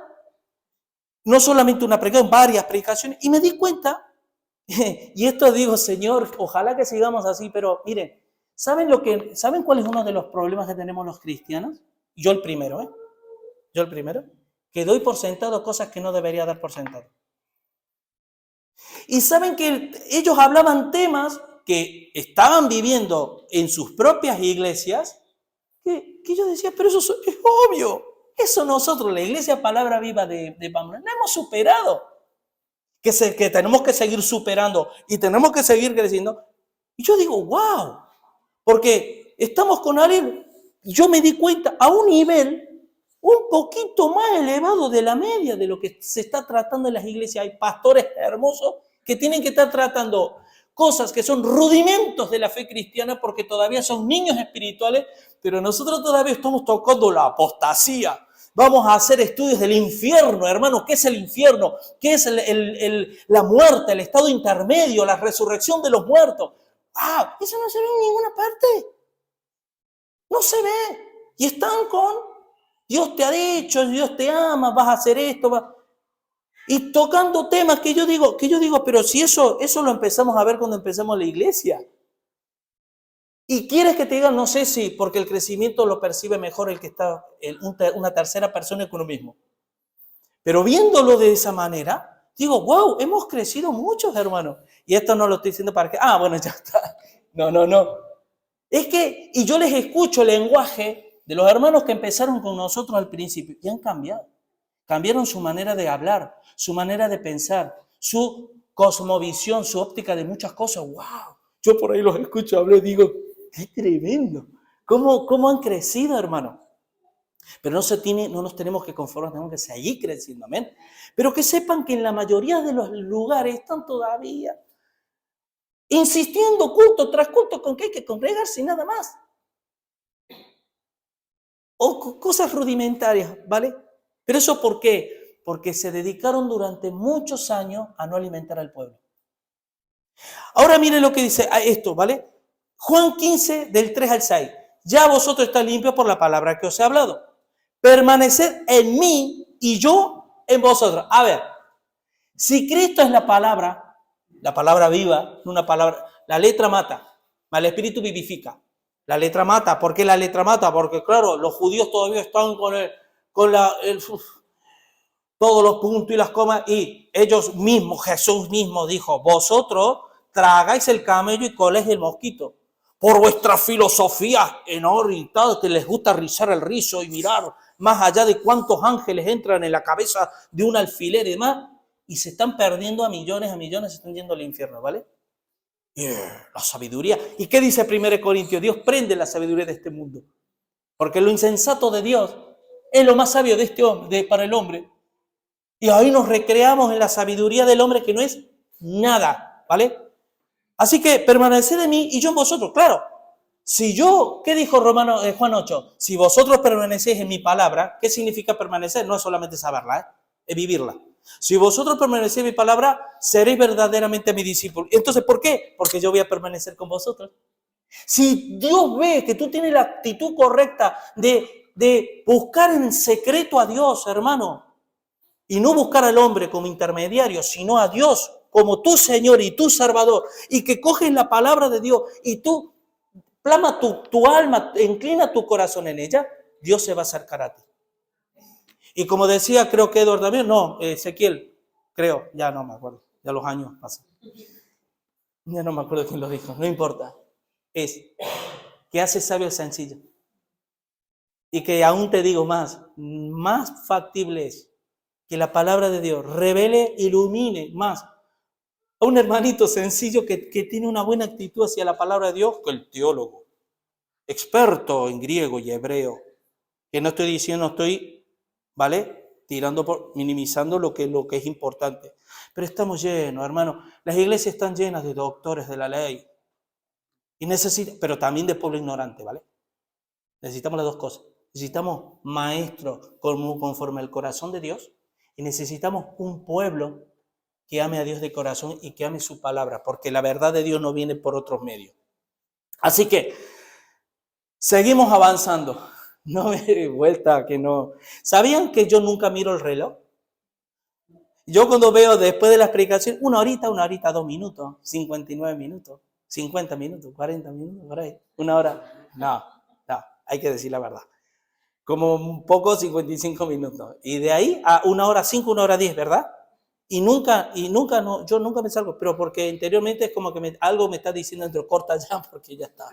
no solamente una predicación, varias predicaciones, y me di cuenta, y esto digo, Señor, ojalá que sigamos así, pero miren, ¿saben cuál es uno de los problemas que tenemos los cristianos? Yo el primero, que doy por sentado cosas que no debería dar por sentado. Y saben que ellos hablaban temas que estaban viviendo en sus propias iglesias, que yo decía, pero eso es obvio. Eso nosotros, la Iglesia Palabra Viva de Pamplona, la hemos superado. Que tenemos que seguir superando y tenemos que seguir creciendo. Y yo digo, wow, porque estamos con alguien, yo me di cuenta, a un nivel un poquito más elevado de la media de lo que se está tratando en las iglesias. Hay pastores hermosos que tienen que estar tratando cosas que son rudimentos de la fe cristiana porque todavía son niños espirituales, pero nosotros todavía estamos tocando la apostasía. Vamos a hacer estudios del infierno, hermano. ¿Qué es el infierno? ¿Qué es la muerte, el estado intermedio, la resurrección de los muertos? ¡Ah! Eso no se ve en ninguna parte. No se ve. Y están con Dios te ha dicho, Dios te ama, vas a hacer esto. Y tocando temas que yo digo, pero si eso lo empezamos a ver cuando empezamos la iglesia. Y quieres que te digan, no sé si, porque el crecimiento lo percibe mejor el que está una tercera persona que uno mismo. Pero viéndolo de esa manera, digo, wow, hemos crecido muchos, hermanos. Y esto no lo estoy diciendo para que, bueno, ya está. No. Es que, y yo les escucho el lenguaje de los hermanos que empezaron con nosotros al principio y han cambiado. Cambiaron su manera de hablar, su manera de pensar, su cosmovisión, su óptica de muchas cosas. ¡Wow! Yo por ahí los escucho hablar y digo, ¡qué tremendo! ¿Cómo han crecido, hermano? Pero no nos tenemos que conformar, tenemos que seguir creciendo, amén. Pero que sepan que en la mayoría de los lugares están todavía insistiendo culto tras culto con que hay que congregarse y nada más. O cosas rudimentarias, ¿vale? ¿Pero eso por qué? Porque se dedicaron durante muchos años a no alimentar al pueblo. Ahora miren lo que dice esto, ¿vale? Juan 15, del 3 al 6. Ya vosotros estáis limpios por la palabra que os he hablado. Permaneced en mí y yo en vosotros. A ver, si Cristo es la palabra viva, una palabra, la letra mata, el espíritu vivifica. La letra mata. ¿Por qué la letra mata? Porque claro, los judíos todavía están todos los puntos y las comas, y ellos mismos, Jesús mismo dijo, vosotros tragáis el camello y coléis el mosquito. Por vuestra filosofía enorme, que les gusta rizar el rizo y mirar más allá de cuántos ángeles entran en la cabeza de un alfiler y demás, y se están perdiendo a millones, se están yendo al infierno, ¿vale? La sabiduría. ¿Y qué dice 1 Corintios? Dios prende la sabiduría de este mundo. Porque lo insensato de Dios es lo más sabio de este hombre, para el hombre. Y ahí nos recreamos en la sabiduría del hombre que no es nada, ¿vale? Así que permaneced en mí y yo en vosotros. Claro, ¿qué dijo Juan 8? Si vosotros permanecéis en mi palabra, ¿qué significa permanecer? No es solamente saberla, es vivirla. Si vosotros permanecéis en mi palabra, seréis verdaderamente mi discípulo. Entonces, ¿por qué? Porque yo voy a permanecer con vosotros. Si Dios ve que tú tienes la actitud correcta de buscar en secreto a Dios, hermano, y no buscar al hombre como intermediario, sino a Dios como tu Señor y tu Salvador, y que coges la palabra de Dios y tú plama tu alma, inclina tu corazón en ella, Dios se va a acercar a ti. Y como decía, creo que Eduardo también, no, Ezequiel, creo, ya no me acuerdo, ya los años pasan. Ya no me acuerdo quién lo dijo, no importa. Es que hace sabio el sencillo. Y que aún te digo más factible es que la palabra de Dios revele, ilumine más a un hermanito sencillo que tiene una buena actitud hacia la palabra de Dios que el teólogo, experto en griego y hebreo. Que no estoy diciendo, estoy, ¿vale? Minimizando lo que es importante. Pero estamos llenos, hermano. Las iglesias están llenas de doctores de la ley. Pero también de pueblo ignorante, ¿vale? Necesitamos las dos cosas. Necesitamos maestros conforme al corazón de Dios y necesitamos un pueblo que ame a Dios de corazón y que ame su palabra, porque la verdad de Dios no viene por otros medios. Así que seguimos avanzando. No me doy vuelta, que no. ¿Sabían que yo nunca miro el reloj? Yo cuando veo después de la explicación, una horita, 2 minutos, 59 minutos, 50 minutos, 40 minutos, por ahí, una hora. No, hay que decir la verdad. Como un poco 55 minutos. Y de ahí a 1 hora 5, 1 hora 10, ¿verdad? Y nunca, no, yo nunca me salgo, pero porque interiormente es como que algo me está diciendo dentro, corta ya porque ya está,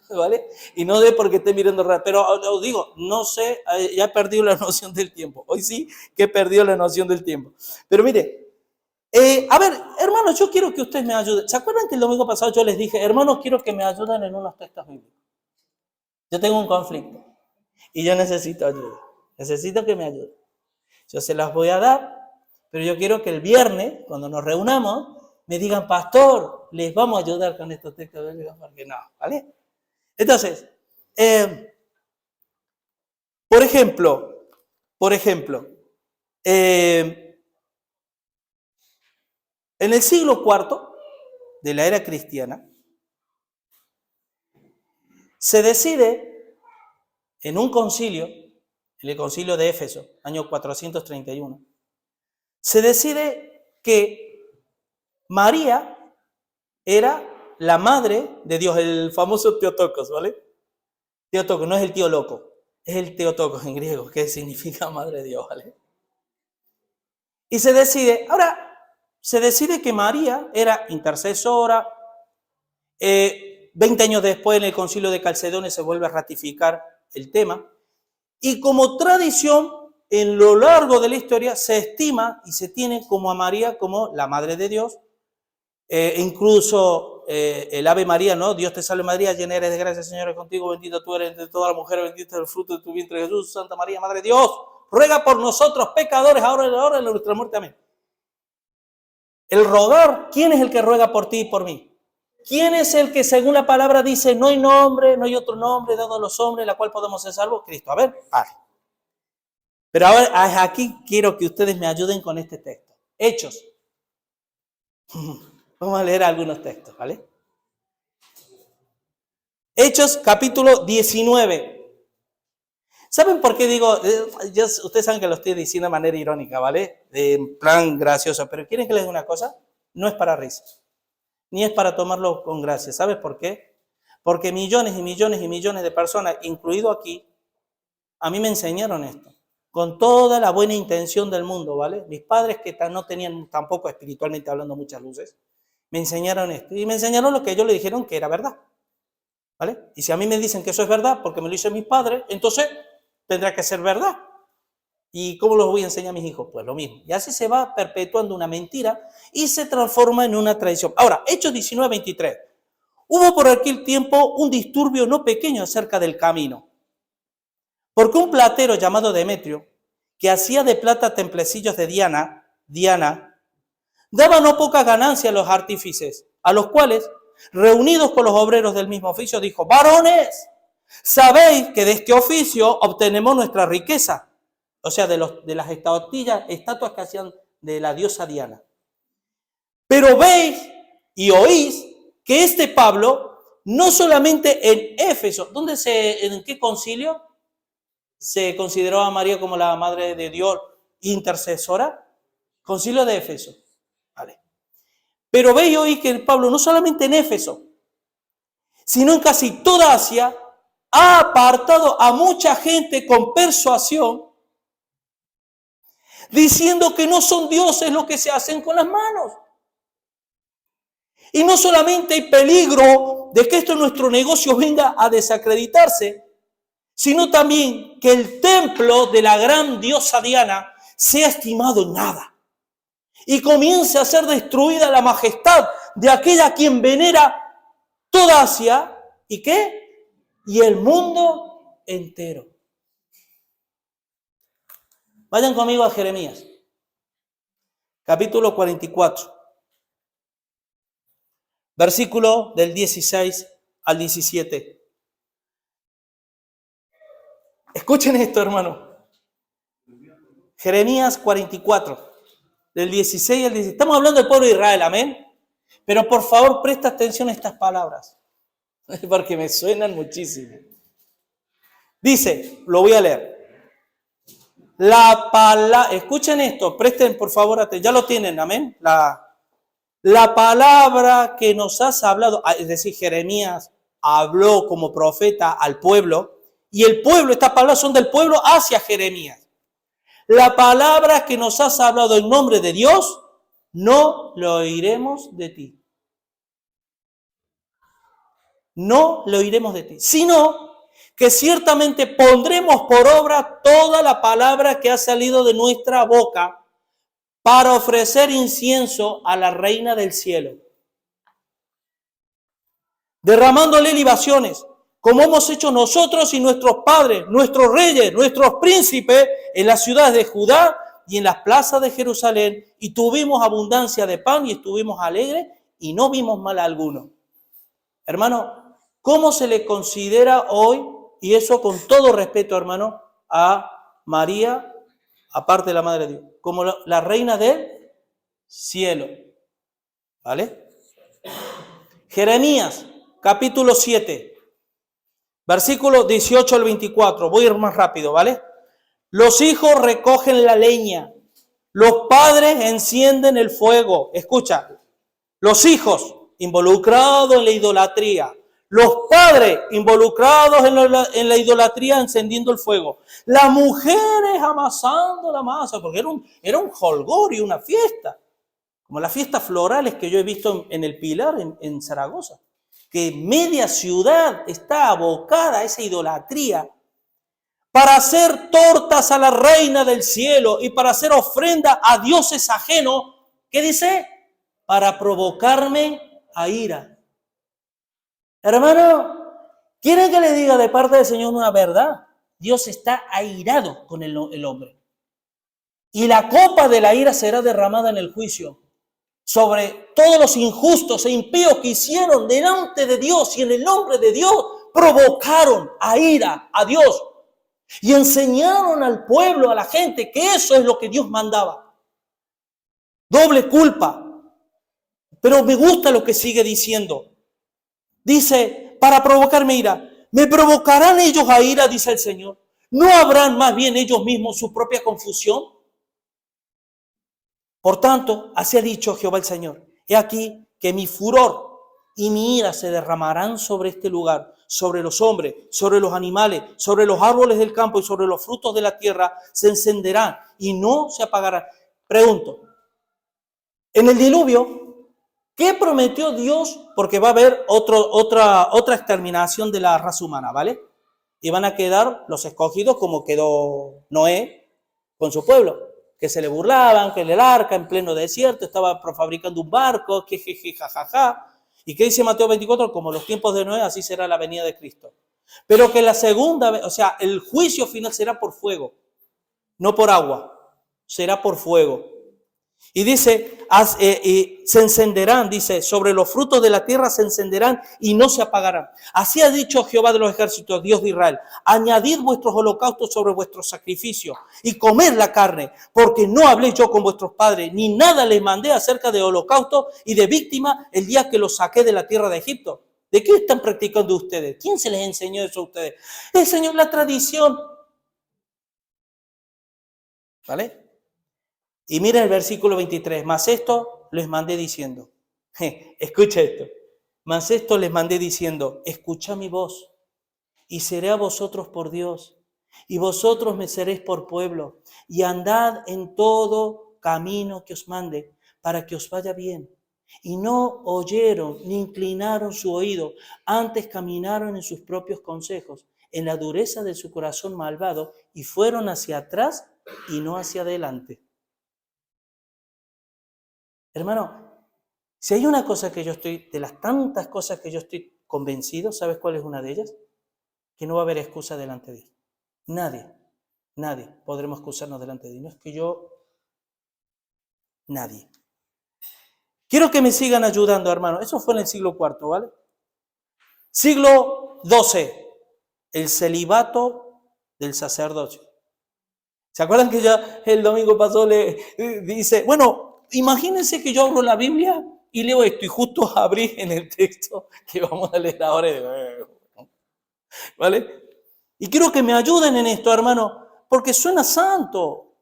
¿vale? Y no de porque esté mirando raro, pero os digo, no sé, ya he perdido la noción del tiempo. Hoy sí que he perdido la noción del tiempo. Pero mire, a ver, hermanos, yo quiero que ustedes me ayuden. ¿Se acuerdan que el domingo pasado yo les dije, hermanos, quiero que me ayuden en unos textos bíblicos? Yo tengo un conflicto y yo necesito ayuda. Necesito que me ayuden. Yo se las voy a dar, pero yo quiero que el viernes, cuando nos reunamos, me digan, pastor, les vamos a ayudar con estos textos bíblicos, porque no, ¿vale? Entonces, por ejemplo, en el siglo IV de la era cristiana, se decide en un concilio, en el concilio de Éfeso, año 431, se decide que María era la madre de Dios, el famoso Theotokos, ¿vale? Theotokos, no es el tío loco, es el Theotokos en griego, que significa madre de Dios, ¿vale? Y se decide que María era intercesora. 20 años después, en el concilio de Calcedonia, se vuelve a ratificar el tema. Y como tradición, en lo largo de la historia, se estima y se tiene como a María como la madre de Dios. Incluso el Ave María, ¿no? Dios te salve María, llena eres de gracia, Señor es contigo, bendita tú eres entre todas las mujeres, bendito es el fruto de tu vientre Jesús, Santa María, Madre de Dios, ruega por nosotros pecadores, ahora y en la hora de nuestra muerte, amén. El rogar, ¿quién es el que ruega por ti y por mí? ¿Quién es el que según la palabra dice, no hay nombre, no hay otro nombre dado a los hombres, en la cual podemos ser salvos? Cristo. A ver, vale. Pero ahora aquí quiero que ustedes me ayuden con este texto. Hechos. Vamos a leer algunos textos, ¿vale? Hechos, capítulo 19. ¿Saben por qué digo? Ustedes saben que lo estoy diciendo de manera irónica, ¿vale? En plan gracioso. Pero ¿quieren que les diga una cosa? No es para risas. Ni es para tomarlo con gracia. ¿Sabes por qué? Porque millones y millones y millones de personas, incluido aquí, a mí me enseñaron esto. Con toda la buena intención del mundo, ¿vale? Mis padres, que no tenían tampoco espiritualmente hablando muchas luces, me enseñaron esto. Y me enseñaron lo que ellos le dijeron que era verdad, ¿vale? Y si a mí me dicen que eso es verdad porque me lo hizo mis padres, entonces tendrá que ser verdad. ¿Y cómo los voy a enseñar a mis hijos? Pues lo mismo. Y así se va perpetuando una mentira y se transforma en una tradición. Ahora, Hechos 19:23. Hubo por aquel tiempo un disturbio no pequeño acerca del camino. Porque un platero llamado Demetrio, que hacía de plata templecillos de Diana, daba no poca ganancia a los artífices, a los cuales, reunidos con los obreros del mismo oficio, dijo, varones, sabéis que de este oficio obtenemos nuestra riqueza. O sea, de las estatuas que hacían de la diosa Diana. Pero veis y oís que este Pablo, no solamente en Éfeso, ¿en qué concilio se consideró a María como la Madre de Dios intercesora? Concilio de Éfeso. Vale. Pero veis y oís que Pablo, no solamente en Éfeso, sino en casi toda Asia, ha apartado a mucha gente con persuasión, diciendo que no son dioses los que se hacen con las manos. Y no solamente hay peligro de que esto en nuestro negocio venga a desacreditarse, sino también que el templo de la gran diosa Diana sea estimado en nada y comience a ser destruida la majestad de aquella a quien venera toda Asia, ¿y qué? Y el mundo entero. Vayan conmigo a Jeremías, capítulo 44, versículo del 16 al 17. Escuchen esto, hermano. Jeremías 44, del 16 al 17. Estamos hablando del pueblo de Israel, amén. Pero por favor, presta atención a estas palabras, porque me suenan muchísimo. Dice, lo voy a leer. Escuchen esto, presten por favor atención. Ya lo tienen, amén. La palabra que nos has hablado, es decir, Jeremías habló como profeta al pueblo, y el pueblo, estas palabras son del pueblo hacia Jeremías. La palabra que nos has hablado en nombre de Dios, no lo oiremos de ti. No lo oiremos de ti, sino que ciertamente pondremos por obra toda la palabra que ha salido de nuestra boca para ofrecer incienso a la reina del cielo, derramándole libaciones, como hemos hecho nosotros y nuestros padres, nuestros reyes, nuestros príncipes, en las ciudades de Judá y en las plazas de Jerusalén, y tuvimos abundancia de pan y estuvimos alegres y no vimos mal alguno. Hermano, ¿cómo se le considera hoy, y eso con todo respeto, hermano, a María, aparte de la Madre de Dios, como la reina del cielo? ¿Vale? Jeremías, capítulo 7, versículo 18 al 24. Voy a ir más rápido, ¿vale? Los hijos recogen la leña, los padres encienden el fuego. Escucha, los hijos involucrados en la idolatría, los padres involucrados en la idolatría encendiendo el fuego, las mujeres amasando la masa, porque era un jolgorio, una fiesta, como las fiestas florales que yo he visto en el Pilar, en Zaragoza, que media ciudad está abocada a esa idolatría, para hacer tortas a la reina del cielo y para hacer ofrenda a dioses ajenos. ¿Qué dice? Para provocarme a ira. Hermano, ¿quieren que le diga de parte del Señor una verdad? Dios está airado con el hombre. Y la copa de la ira será derramada en el juicio sobre todos los injustos e impíos que hicieron delante de Dios y en el nombre de Dios provocaron a ira a Dios y enseñaron al pueblo, a la gente, que eso es lo que Dios mandaba. Doble culpa. Pero me gusta lo que sigue diciendo. Dice, para provocarme ira. ¿Me provocarán ellos a ira? Dice el Señor. ¿No habrán más bien ellos mismos su propia confusión? Por tanto, así ha dicho Jehová el Señor. He aquí que mi furor y mi ira se derramarán sobre este lugar, sobre los hombres, sobre los animales, sobre los árboles del campo y sobre los frutos de la tierra, se encenderán y no se apagarán. Pregunto, en el diluvio, ¿qué prometió Dios? Porque va a haber otra exterminación de la raza humana, ¿vale? Y van a quedar los escogidos como quedó Noé con su pueblo, que se le burlaban, que en el arca en pleno desierto estaba fabricando un barco, que jeje, jajaja. ¿Y qué dice Mateo 24? Como los tiempos de Noé, así será la venida de Cristo. Pero que la segunda vez, o sea, el juicio final será por fuego, no por agua, será por fuego. Y dice, se encenderán, dice, sobre los frutos de la tierra se encenderán y no se apagarán. Así ha dicho Jehová de los ejércitos, Dios de Israel, añadid vuestros holocaustos sobre vuestros sacrificios y comed la carne, porque no hablé yo con vuestros padres, ni nada les mandé acerca de holocausto y de víctima el día que los saqué de la tierra de Egipto. ¿De qué están practicando ustedes? ¿Quién se les enseñó eso a ustedes? El Señor, la tradición. ¿Vale? Y mira el versículo 23, mas esto les mandé diciendo, escucha esto, mas esto les mandé diciendo, escucha mi voz y seré a vosotros por Dios y vosotros me seréis por pueblo y andad en todo camino que os mande para que os vaya bien. Y no oyeron ni inclinaron su oído, antes caminaron en sus propios consejos, en la dureza de su corazón malvado y fueron hacia atrás y no hacia adelante. Hermano, si hay una cosa que yo estoy, de las tantas cosas que yo estoy convencido, ¿sabes cuál es una de ellas? Que no va a haber excusa delante de Dios. Nadie podremos excusarnos delante de Dios. No es que nadie. Quiero que me sigan ayudando, hermano. Eso fue en el siglo IV, ¿vale? Siglo XII, el celibato del sacerdocio. ¿Se acuerdan que ya el domingo pasado le dice, bueno, imagínense que yo abro la Biblia y leo esto y justo abrí en el texto que vamos a leer ahora, ¿vale? Y quiero que me ayuden en esto, hermano, porque suena santo,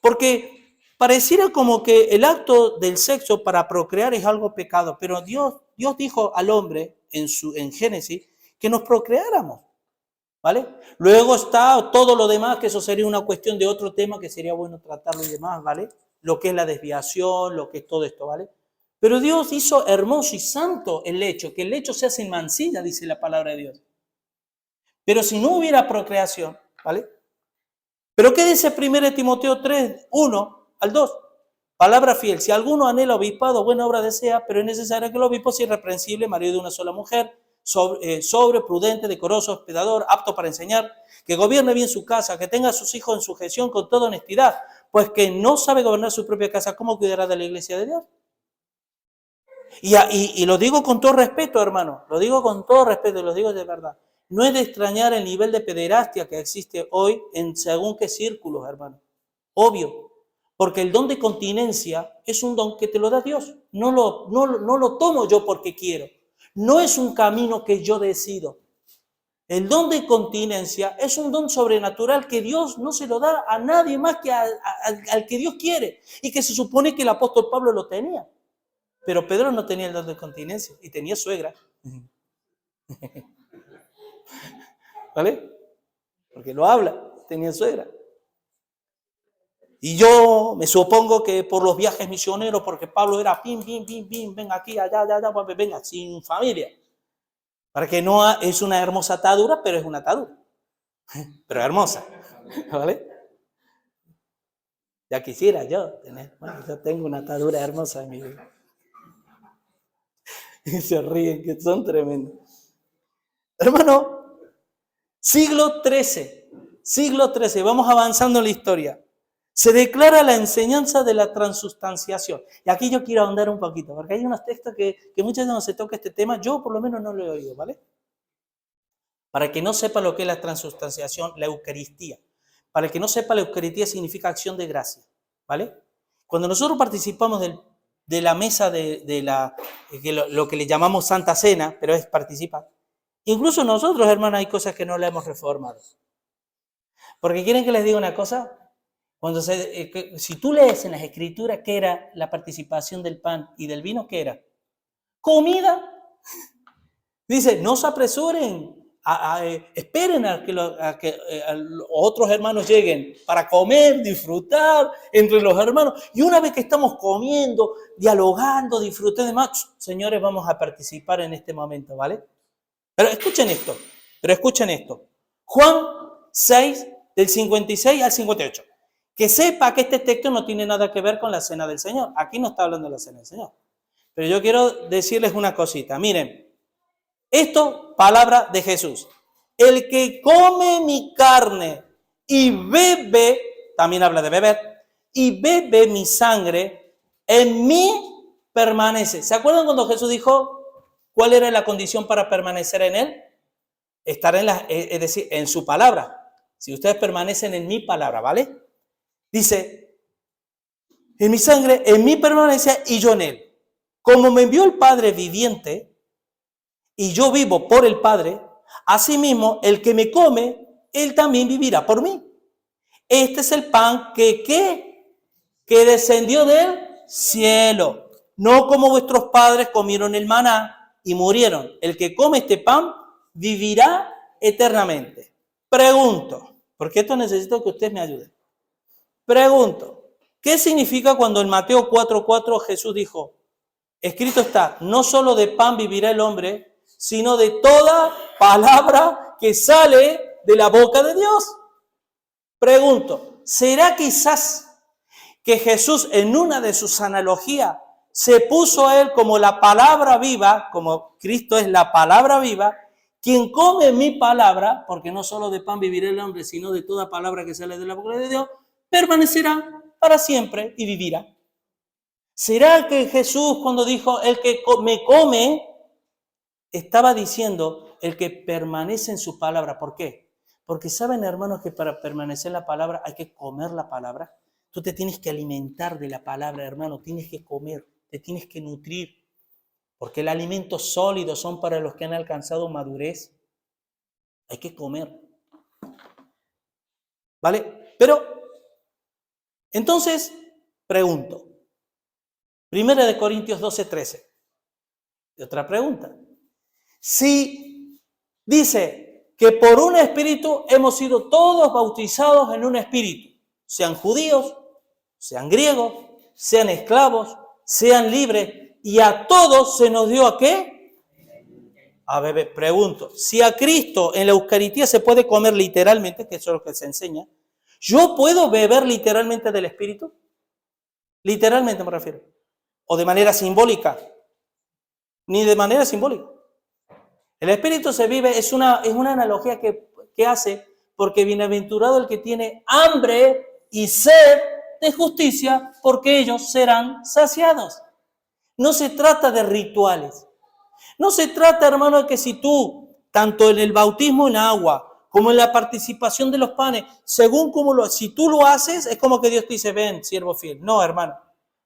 porque pareciera como que el acto del sexo para procrear es algo pecado, pero Dios dijo al hombre en Génesis que nos procreáramos. ¿Vale? Luego está todo lo demás, que eso sería una cuestión de otro tema que sería bueno tratarlo y demás, ¿vale? Lo que es la desviación, lo que es todo esto, ¿vale? Pero Dios hizo hermoso y santo el lecho, que el lecho se hace en mancilla, dice la palabra de Dios. Pero si no hubiera procreación, ¿vale? ¿Pero qué dice 1 Timoteo 3, 1 al 2? Palabra fiel, si alguno anhela obispado, buena obra desea, pero es necesario que el obispo sea irreprensible, marido de una sola mujer, sobre, prudente, decoroso, hospedador, apto para enseñar, que gobierne bien su casa, que tenga a sus hijos en sujeción con toda honestidad, pues que no sabe gobernar su propia casa, ¿cómo cuidará de la iglesia de Dios? Y lo digo con todo respeto, hermano, lo digo con todo respeto, lo digo de verdad. No es de extrañar el nivel de pederastia que existe hoy en según qué círculos, hermano. Obvio, porque el don de continencia es un don que te lo da Dios. No lo tomo yo porque quiero. No es un camino que yo decido. El don de continencia es un don sobrenatural que Dios no se lo da a nadie más que al que Dios quiere. Y que se supone que el apóstol Pablo lo tenía. Pero Pedro no tenía el don de continencia y tenía suegra. ¿Vale? Porque lo habla, tenía suegra. Y yo me supongo que por los viajes misioneros, porque Pablo era pim, ven aquí, allá, venga, sin familia. Para que no es una hermosa atadura, pero es una atadura. Pero hermosa. ¿Vale? Ya quisiera yo tener. Bueno, yo tengo una atadura hermosa en mi vida. Y se ríen, que son tremendos. Hermano, siglo XIII, vamos avanzando en la historia. Se declara la enseñanza de la transustanciación. Y aquí yo quiero ahondar un poquito, porque hay unos textos que muchas veces no se toca este tema, yo por lo menos no lo he oído, ¿vale? Para el que no sepa lo que es la transustanciación, la Eucaristía. Para el que no sepa, la Eucaristía significa acción de gracia, ¿vale? Cuando nosotros participamos de la mesa lo que le llamamos Santa Cena, pero es participar. Incluso nosotros, hermanos, hay cosas que no le hemos reformado. Porque quieren que les diga una cosa. Si tú lees en las Escrituras qué era la participación del pan y del vino, ¿qué era? Comida. Dice, no se apresuren, esperen a que otros hermanos lleguen para comer, disfrutar entre los hermanos. Y una vez que estamos comiendo, dialogando, disfrutando demás, señores, vamos a participar en este momento, ¿vale? Pero escuchen esto. Juan 6, del 56 al 58. Que sepa que este texto no tiene nada que ver con la cena del Señor. Aquí no está hablando de la cena del Señor. Pero yo quiero decirles una cosita. Miren, esto, palabra de Jesús. El que come mi carne y bebe, también habla de beber, y bebe mi sangre, en mí permanece. ¿Se acuerdan cuando Jesús dijo cuál era la condición para permanecer en él? Estar es decir, en su palabra. Si ustedes permanecen en mi palabra, ¿vale? Dice, en mi sangre, en mí permanece y yo en él. Como me envió el Padre viviente y yo vivo por el Padre, asimismo el que me come, él también vivirá por mí. Este es el pan que descendió del cielo. No como vuestros padres comieron el maná y murieron. El que come este pan vivirá eternamente. Pregunto, porque esto necesito que ustedes me ayuden. Pregunto, ¿qué significa cuando en Mateo 4:4 Jesús dijo, escrito está, no solo de pan vivirá el hombre, sino de toda palabra que sale de la boca de Dios? Pregunto, ¿será quizás que Jesús en una de sus analogías se puso a él como la palabra viva, como Cristo es la palabra viva, quien come mi palabra, porque no solo de pan vivirá el hombre, sino de toda palabra que sale de la boca de Dios, permanecerá para siempre y vivirá? ¿Será que Jesús cuando dijo el que me come, estaba diciendo el que permanece en su palabra? ¿Por qué? Porque saben, hermanos, que para permanecer en la palabra hay que comer la palabra. Tú te tienes que alimentar de la palabra, hermano, tienes que comer, te tienes que nutrir, porque el alimento sólido son para los que han alcanzado madurez. Hay que comer, ¿vale? Pero, entonces, pregunto, 1 Corintios 12:13, y otra pregunta. Si dice que por un espíritu hemos sido todos bautizados en un espíritu, sean judíos, sean griegos, sean esclavos, sean libres, y a todos se nos dio ¿a qué? A beber. Pregunto, si a Cristo en la Eucaristía se puede comer literalmente, que eso es lo que se enseña, ¿yo puedo beber literalmente del espíritu? Literalmente me refiero. O de manera simbólica. Ni de manera simbólica. El espíritu se vive, es una analogía que hace, porque bienaventurado el que tiene hambre y sed de justicia, porque ellos serán saciados. No se trata de rituales. No se trata, hermano, de que si tú, tanto en el bautismo en agua, como en la participación de los panes, según si tú lo haces, es como que Dios te dice, ven, siervo fiel. No, hermano.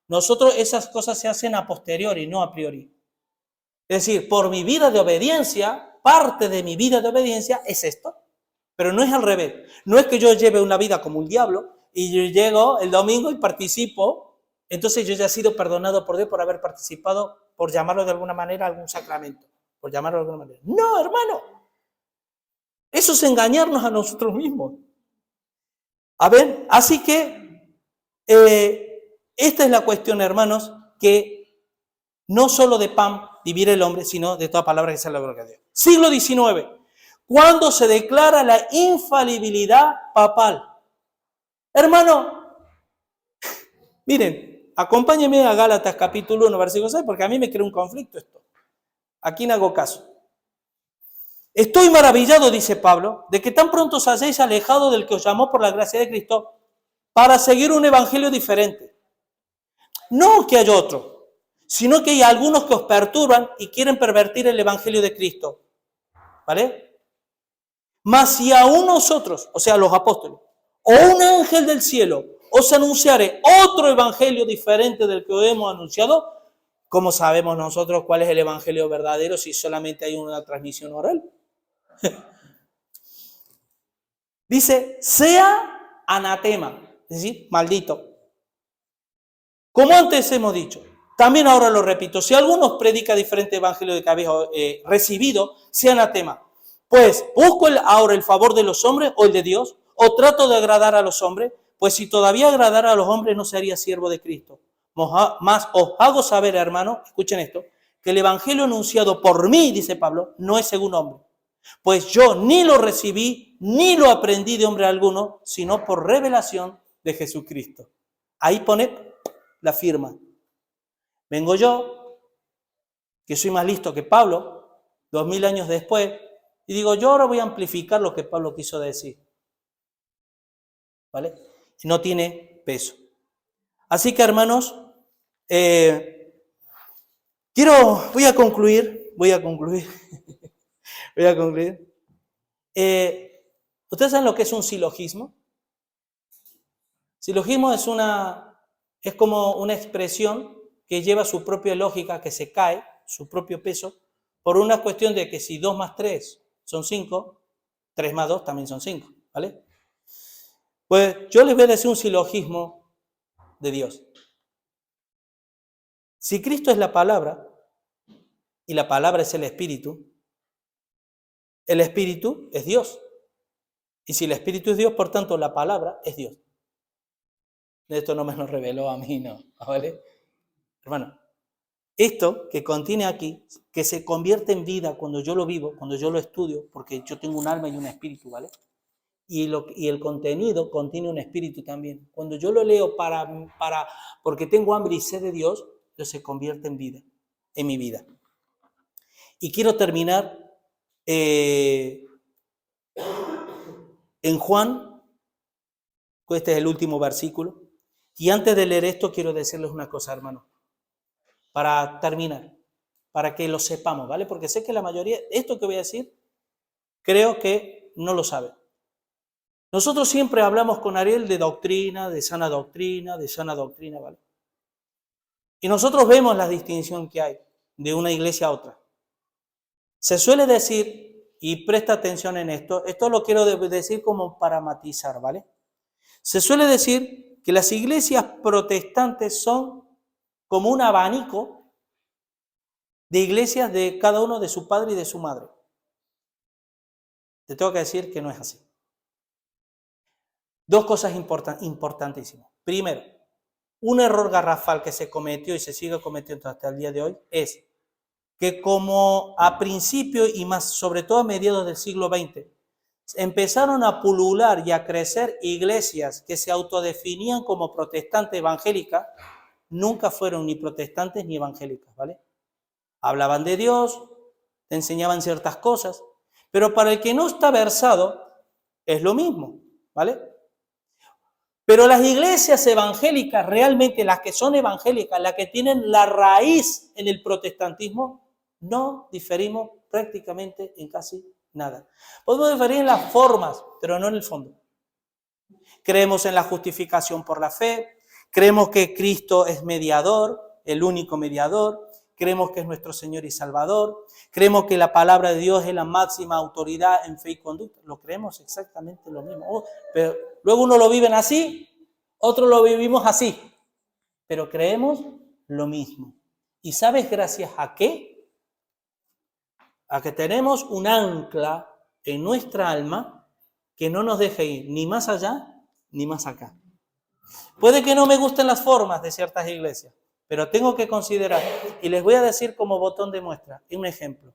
Nosotros esas cosas se hacen a posteriori, no a priori. Es decir, por mi vida de obediencia, parte de mi vida de obediencia es esto. Pero no es al revés. No es que yo lleve una vida como un diablo y yo llego el domingo y participo, entonces yo ya he sido perdonado por Dios por haber participado, por llamarlo de alguna manera, algún sacramento. Por llamarlo de alguna manera. No, hermano. Eso es engañarnos a nosotros mismos. A ver, así que esta es la cuestión, hermanos, que no solo de pan vivirá el hombre, sino de toda palabra que sale de la boca de Dios. Siglo XIX, cuando se declara la infalibilidad papal. Hermano, miren, acompáñenme a Gálatas capítulo 1, versículo 6, porque a mí me crea un conflicto esto. Aquí no hago caso. Estoy maravillado, dice Pablo, de que tan pronto os hayáis alejado del que os llamó por la gracia de Cristo para seguir un evangelio diferente. No que haya otro, sino que hay algunos que os perturban y quieren pervertir el evangelio de Cristo. ¿Vale? Mas si aún nosotros, o sea, los apóstoles, o un ángel del cielo, os anunciare otro evangelio diferente del que os hemos anunciado, ¿cómo sabemos nosotros cuál es el evangelio verdadero si solamente hay una transmisión oral? Dice, sea anatema, es decir, maldito. Como antes hemos dicho, también ahora lo repito, si alguno os predica diferente evangelio que habéis recibido, sea anatema. Pues, ¿busco ahora el favor de los hombres o el de Dios? ¿O trato de agradar a los hombres? Pues si todavía agradara a los hombres, no sería siervo de Cristo. Mas os hago saber, hermano, escuchen esto, que el evangelio anunciado por mí, dice Pablo, no es según hombre. Pues yo ni lo recibí, ni lo aprendí de hombre alguno, sino por revelación de Jesucristo. Ahí pone la firma. Vengo yo, que soy más listo que Pablo, 2000 años después, y digo, yo ahora voy a amplificar lo que Pablo quiso decir. ¿Vale? Y no tiene peso. Así que, hermanos, Eh, voy a concluir. voy a concluir. ¿Ustedes saben lo que es un silogismo? Silogismo es como una expresión que lleva su propia lógica, que se cae, su propio peso, por una cuestión de que si 2 más 3 son 5, 3 más 2 también son 5, ¿vale? Pues yo les voy a decir un silogismo de Dios. Si Cristo es la palabra, y la palabra es el Espíritu es Dios. Y si el Espíritu es Dios, por tanto, la palabra es Dios. Esto no me lo reveló a mí, no, ¿vale? Hermano, esto que contiene aquí, que se convierte en vida cuando yo lo vivo, cuando yo lo estudio, porque yo tengo un alma y un espíritu, ¿vale? Y el contenido contiene un espíritu también. Cuando yo lo leo porque tengo hambre y sed de Dios, eso se convierte en vida, en mi vida. Y quiero terminar en Juan, este es el último versículo. Y antes de leer esto, quiero decirles una cosa, hermano, para terminar, para que lo sepamos, ¿vale? Porque sé que la mayoría, esto que voy a decir, creo que no lo sabe. Nosotros siempre hablamos con Ariel de doctrina, de sana doctrina, ¿vale? Y nosotros vemos la distinción que hay de una iglesia a otra. Se suele decir, y presta atención en esto lo quiero decir como para matizar, ¿vale? Se suele decir que las iglesias protestantes son como un abanico de iglesias de cada uno de su padre y de su madre. Te tengo que decir que no es así. Dos cosas importantísimas. Primero, un error garrafal que se cometió y se sigue cometiendo hasta el día de hoy es que como a principio y más sobre todo a mediados del siglo XX, empezaron a pulular y a crecer iglesias que se autodefinían como protestantes evangélicas, nunca fueron ni protestantes ni evangélicas, ¿vale? Hablaban de Dios, te enseñaban ciertas cosas, pero para el que no está versado es lo mismo, ¿vale? Pero las iglesias evangélicas, realmente las que son evangélicas, las que tienen la raíz en el protestantismo, no diferimos prácticamente en casi nada. Podemos diferir en las formas, pero no en el fondo. Creemos en la justificación por la fe, creemos que Cristo es mediador, el único mediador, creemos que es nuestro Señor y Salvador, creemos que la palabra de Dios es la máxima autoridad en fe y conducta, lo creemos exactamente lo mismo, pero luego uno lo viven así, otros lo vivimos así, pero creemos lo mismo. ¿Y sabes gracias a qué? A que tenemos un ancla en nuestra alma que no nos deje ir ni más allá ni más acá. Puede que no me gusten las formas de ciertas iglesias, pero tengo que considerar, y les voy a decir como botón de muestra, un ejemplo.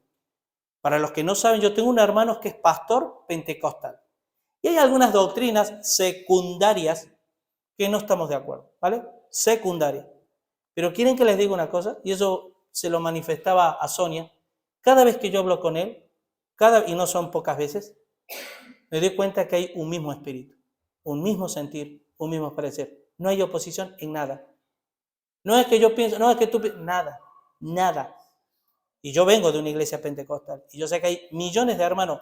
Para los que no saben, yo tengo un hermano que es pastor pentecostal. Y hay algunas doctrinas secundarias que no estamos de acuerdo, ¿vale? Secundarias. Pero quieren que les diga una cosa, y eso se lo manifestaba a Sonia, cada vez que yo hablo con él, y no son pocas veces, me doy cuenta que hay un mismo espíritu, un mismo sentir, un mismo parecer. No hay oposición en nada. No es que yo pienso, no es que tú piensas, nada. Y yo vengo de una iglesia pentecostal, y yo sé que hay millones de hermanos.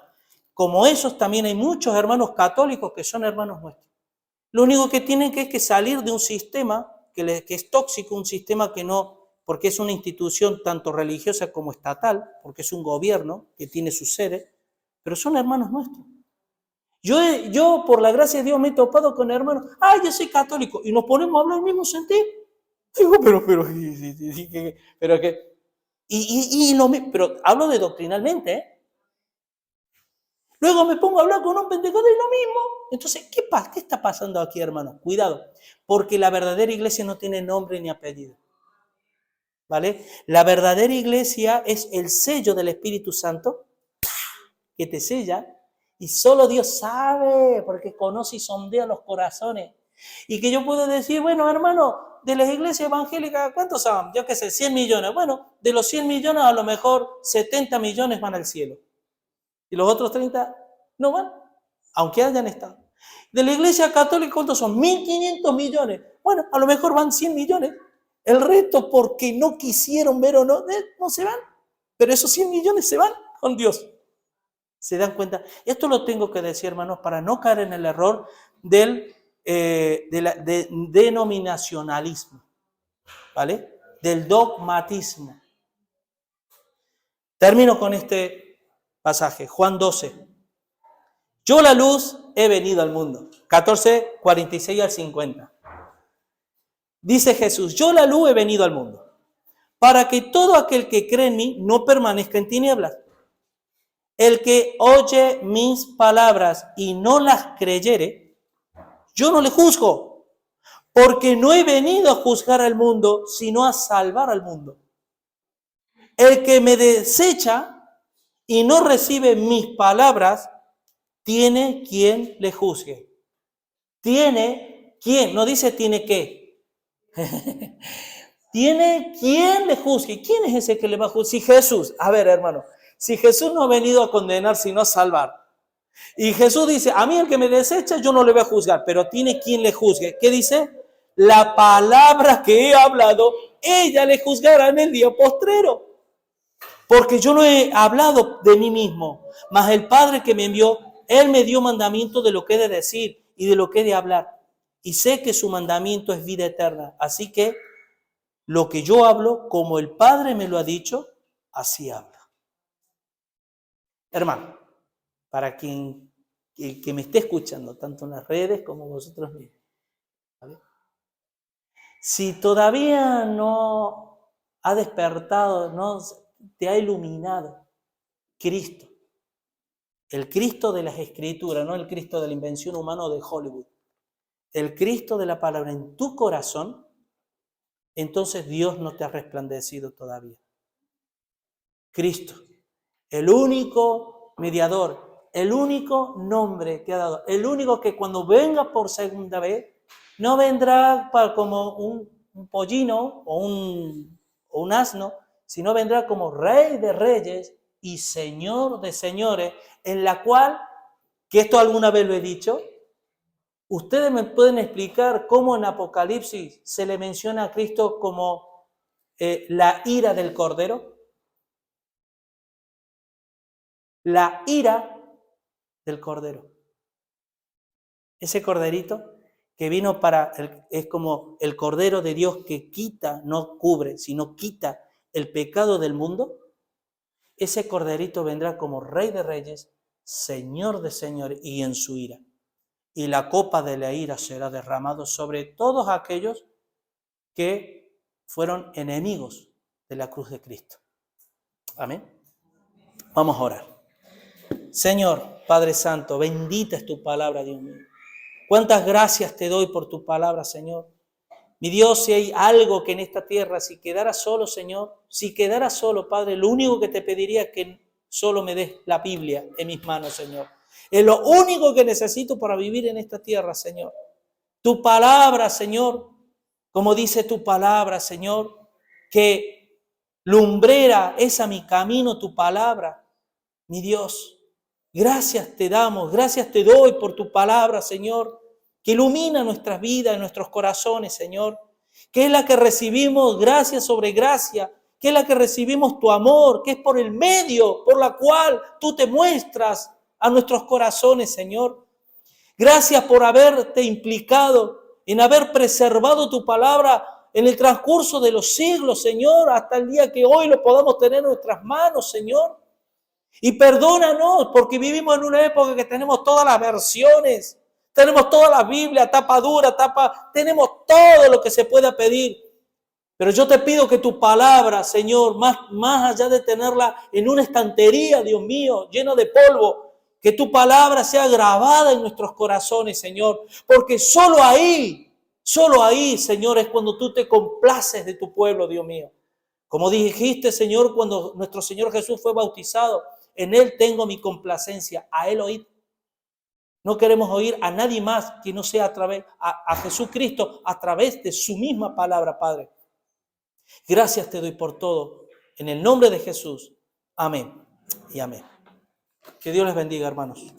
Como esos, también hay muchos hermanos católicos que son hermanos nuestros. Lo único que tienen que es que salir de un sistema que es tóxico, un sistema que no, porque es una institución tanto religiosa como estatal, porque es un gobierno que tiene su sede, pero son hermanos nuestros. Yo, por la gracia de Dios, me he topado con hermanos, yo soy católico, y nos ponemos a hablar el mismo sentir. Digo, pero hablo de doctrinalmente, ¿eh? Luego me pongo a hablar con un pentecostal y lo mismo. Entonces, ¿qué está pasando aquí, hermanos? Cuidado, porque la verdadera iglesia no tiene nombre ni apellido, ¿vale? La verdadera iglesia es el sello del Espíritu Santo que te sella, y solo Dios sabe, porque conoce y sondea los corazones. Y que yo puedo decir, bueno, hermano, de las iglesias evangélicas, ¿cuántos son? Yo qué sé, 100 millones. Bueno, de los 100 millones, a lo mejor 70 millones van al cielo. Y los otros 30 no van, aunque hayan estado. De la iglesia católica, ¿cuántos son? 1.500 millones. Bueno, a lo mejor van 100 millones. El resto, porque no quisieron ver o no, no se van. Pero esos 100 millones se van con Dios. ¿Se dan cuenta? Esto lo tengo que decir, hermanos, para no caer en el error del denominacionalismo, ¿vale? Del dogmatismo. Termino con este pasaje, Juan 12. Yo la luz he venido al mundo. 14, 46 al 50. Dice Jesús, yo la luz he venido al mundo, para que todo aquel que cree en mí no permanezca en tinieblas. El que oye mis palabras y no las creyere, yo no le juzgo, porque no he venido a juzgar al mundo, sino a salvar al mundo. El que me desecha y no recibe mis palabras, tiene quien le juzgue. Tiene quien, no dice tiene que. Tiene quien le juzgue. ¿Quién es ese que le va a juzgar? Si Jesús, a ver hermano, si Jesús no ha venido a condenar, sino a salvar. Y Jesús dice, a mí el que me desecha, yo no le voy a juzgar, pero tiene quien le juzgue. ¿Qué dice? La palabra que he hablado, ella le juzgará en el día postrero. Porque yo no he hablado de mí mismo, mas el Padre que me envió, Él me dio mandamiento de lo que he de decir y de lo que he de hablar. Y sé que su mandamiento es vida eterna. Así que lo que yo hablo, como el Padre me lo ha dicho, así habla. Hermano, para quien que me esté escuchando, tanto en las redes como vosotros mismos, ¿vale? Si todavía no ha despertado, no te ha iluminado Cristo, el Cristo de las Escrituras, no el Cristo de la invención humana o de Hollywood, el Cristo de la palabra en tu corazón, entonces Dios no te ha resplandecido todavía. Cristo, el único mediador, el único nombre que ha dado, el único que cuando venga por segunda vez, no vendrá como un pollino o un asno, sino vendrá como Rey de Reyes y Señor de Señores, en la cual, que esto alguna vez lo he dicho, ¿ustedes me pueden explicar cómo en Apocalipsis se le menciona a Cristo como la ira del Cordero? La ira del Cordero. Ese corderito que vino es como el Cordero de Dios que quita, no cubre, sino quita el pecado del mundo. Ese corderito vendrá como Rey de Reyes, Señor de Señores y en su ira. Y la copa de la ira será derramada sobre todos aquellos que fueron enemigos de la cruz de Cristo. Amén. Vamos a orar. Señor, Padre Santo, bendita es tu palabra, Dios mío. Cuántas gracias te doy por tu palabra, Señor. Mi Dios, si hay algo que en esta tierra, si quedara solo, Señor, si quedara solo, Padre, lo único que te pediría es que solo me des la Biblia en mis manos, Señor. Es lo único que necesito para vivir en esta tierra, Señor. Tu palabra, Señor, como dice tu palabra, Señor, que lumbrera es a mi camino tu palabra, mi Dios. Gracias te damos, gracias te doy por tu palabra, Señor, que ilumina nuestras vidas, nuestros corazones, Señor, que es la que recibimos gracia sobre gracia, que es la que recibimos tu amor, que es por el medio por la cual tú te muestras a nuestros corazones, Señor. Gracias por haberte implicado en haber preservado tu palabra en el transcurso de los siglos, Señor, hasta el día que hoy lo podamos tener en nuestras manos, Señor. Y perdónanos porque vivimos en una época que tenemos todas las versiones, tenemos toda la Biblia, tapa dura, tenemos todo lo que se pueda pedir. Pero yo te pido que tu palabra, Señor, más allá de tenerla en una estantería, Dios mío, lleno de polvo, que tu palabra sea grabada en nuestros corazones, Señor, porque solo ahí, Señor, es cuando tú te complaces de tu pueblo, Dios mío. Como dijiste, Señor, cuando nuestro Señor Jesús fue bautizado, en Él tengo mi complacencia, a Él oír. No queremos oír a nadie más que no sea a Jesucristo a través de su misma palabra, Padre. Gracias te doy por todo. En el nombre de Jesús. Amén y amén. Que Dios les bendiga, hermanos.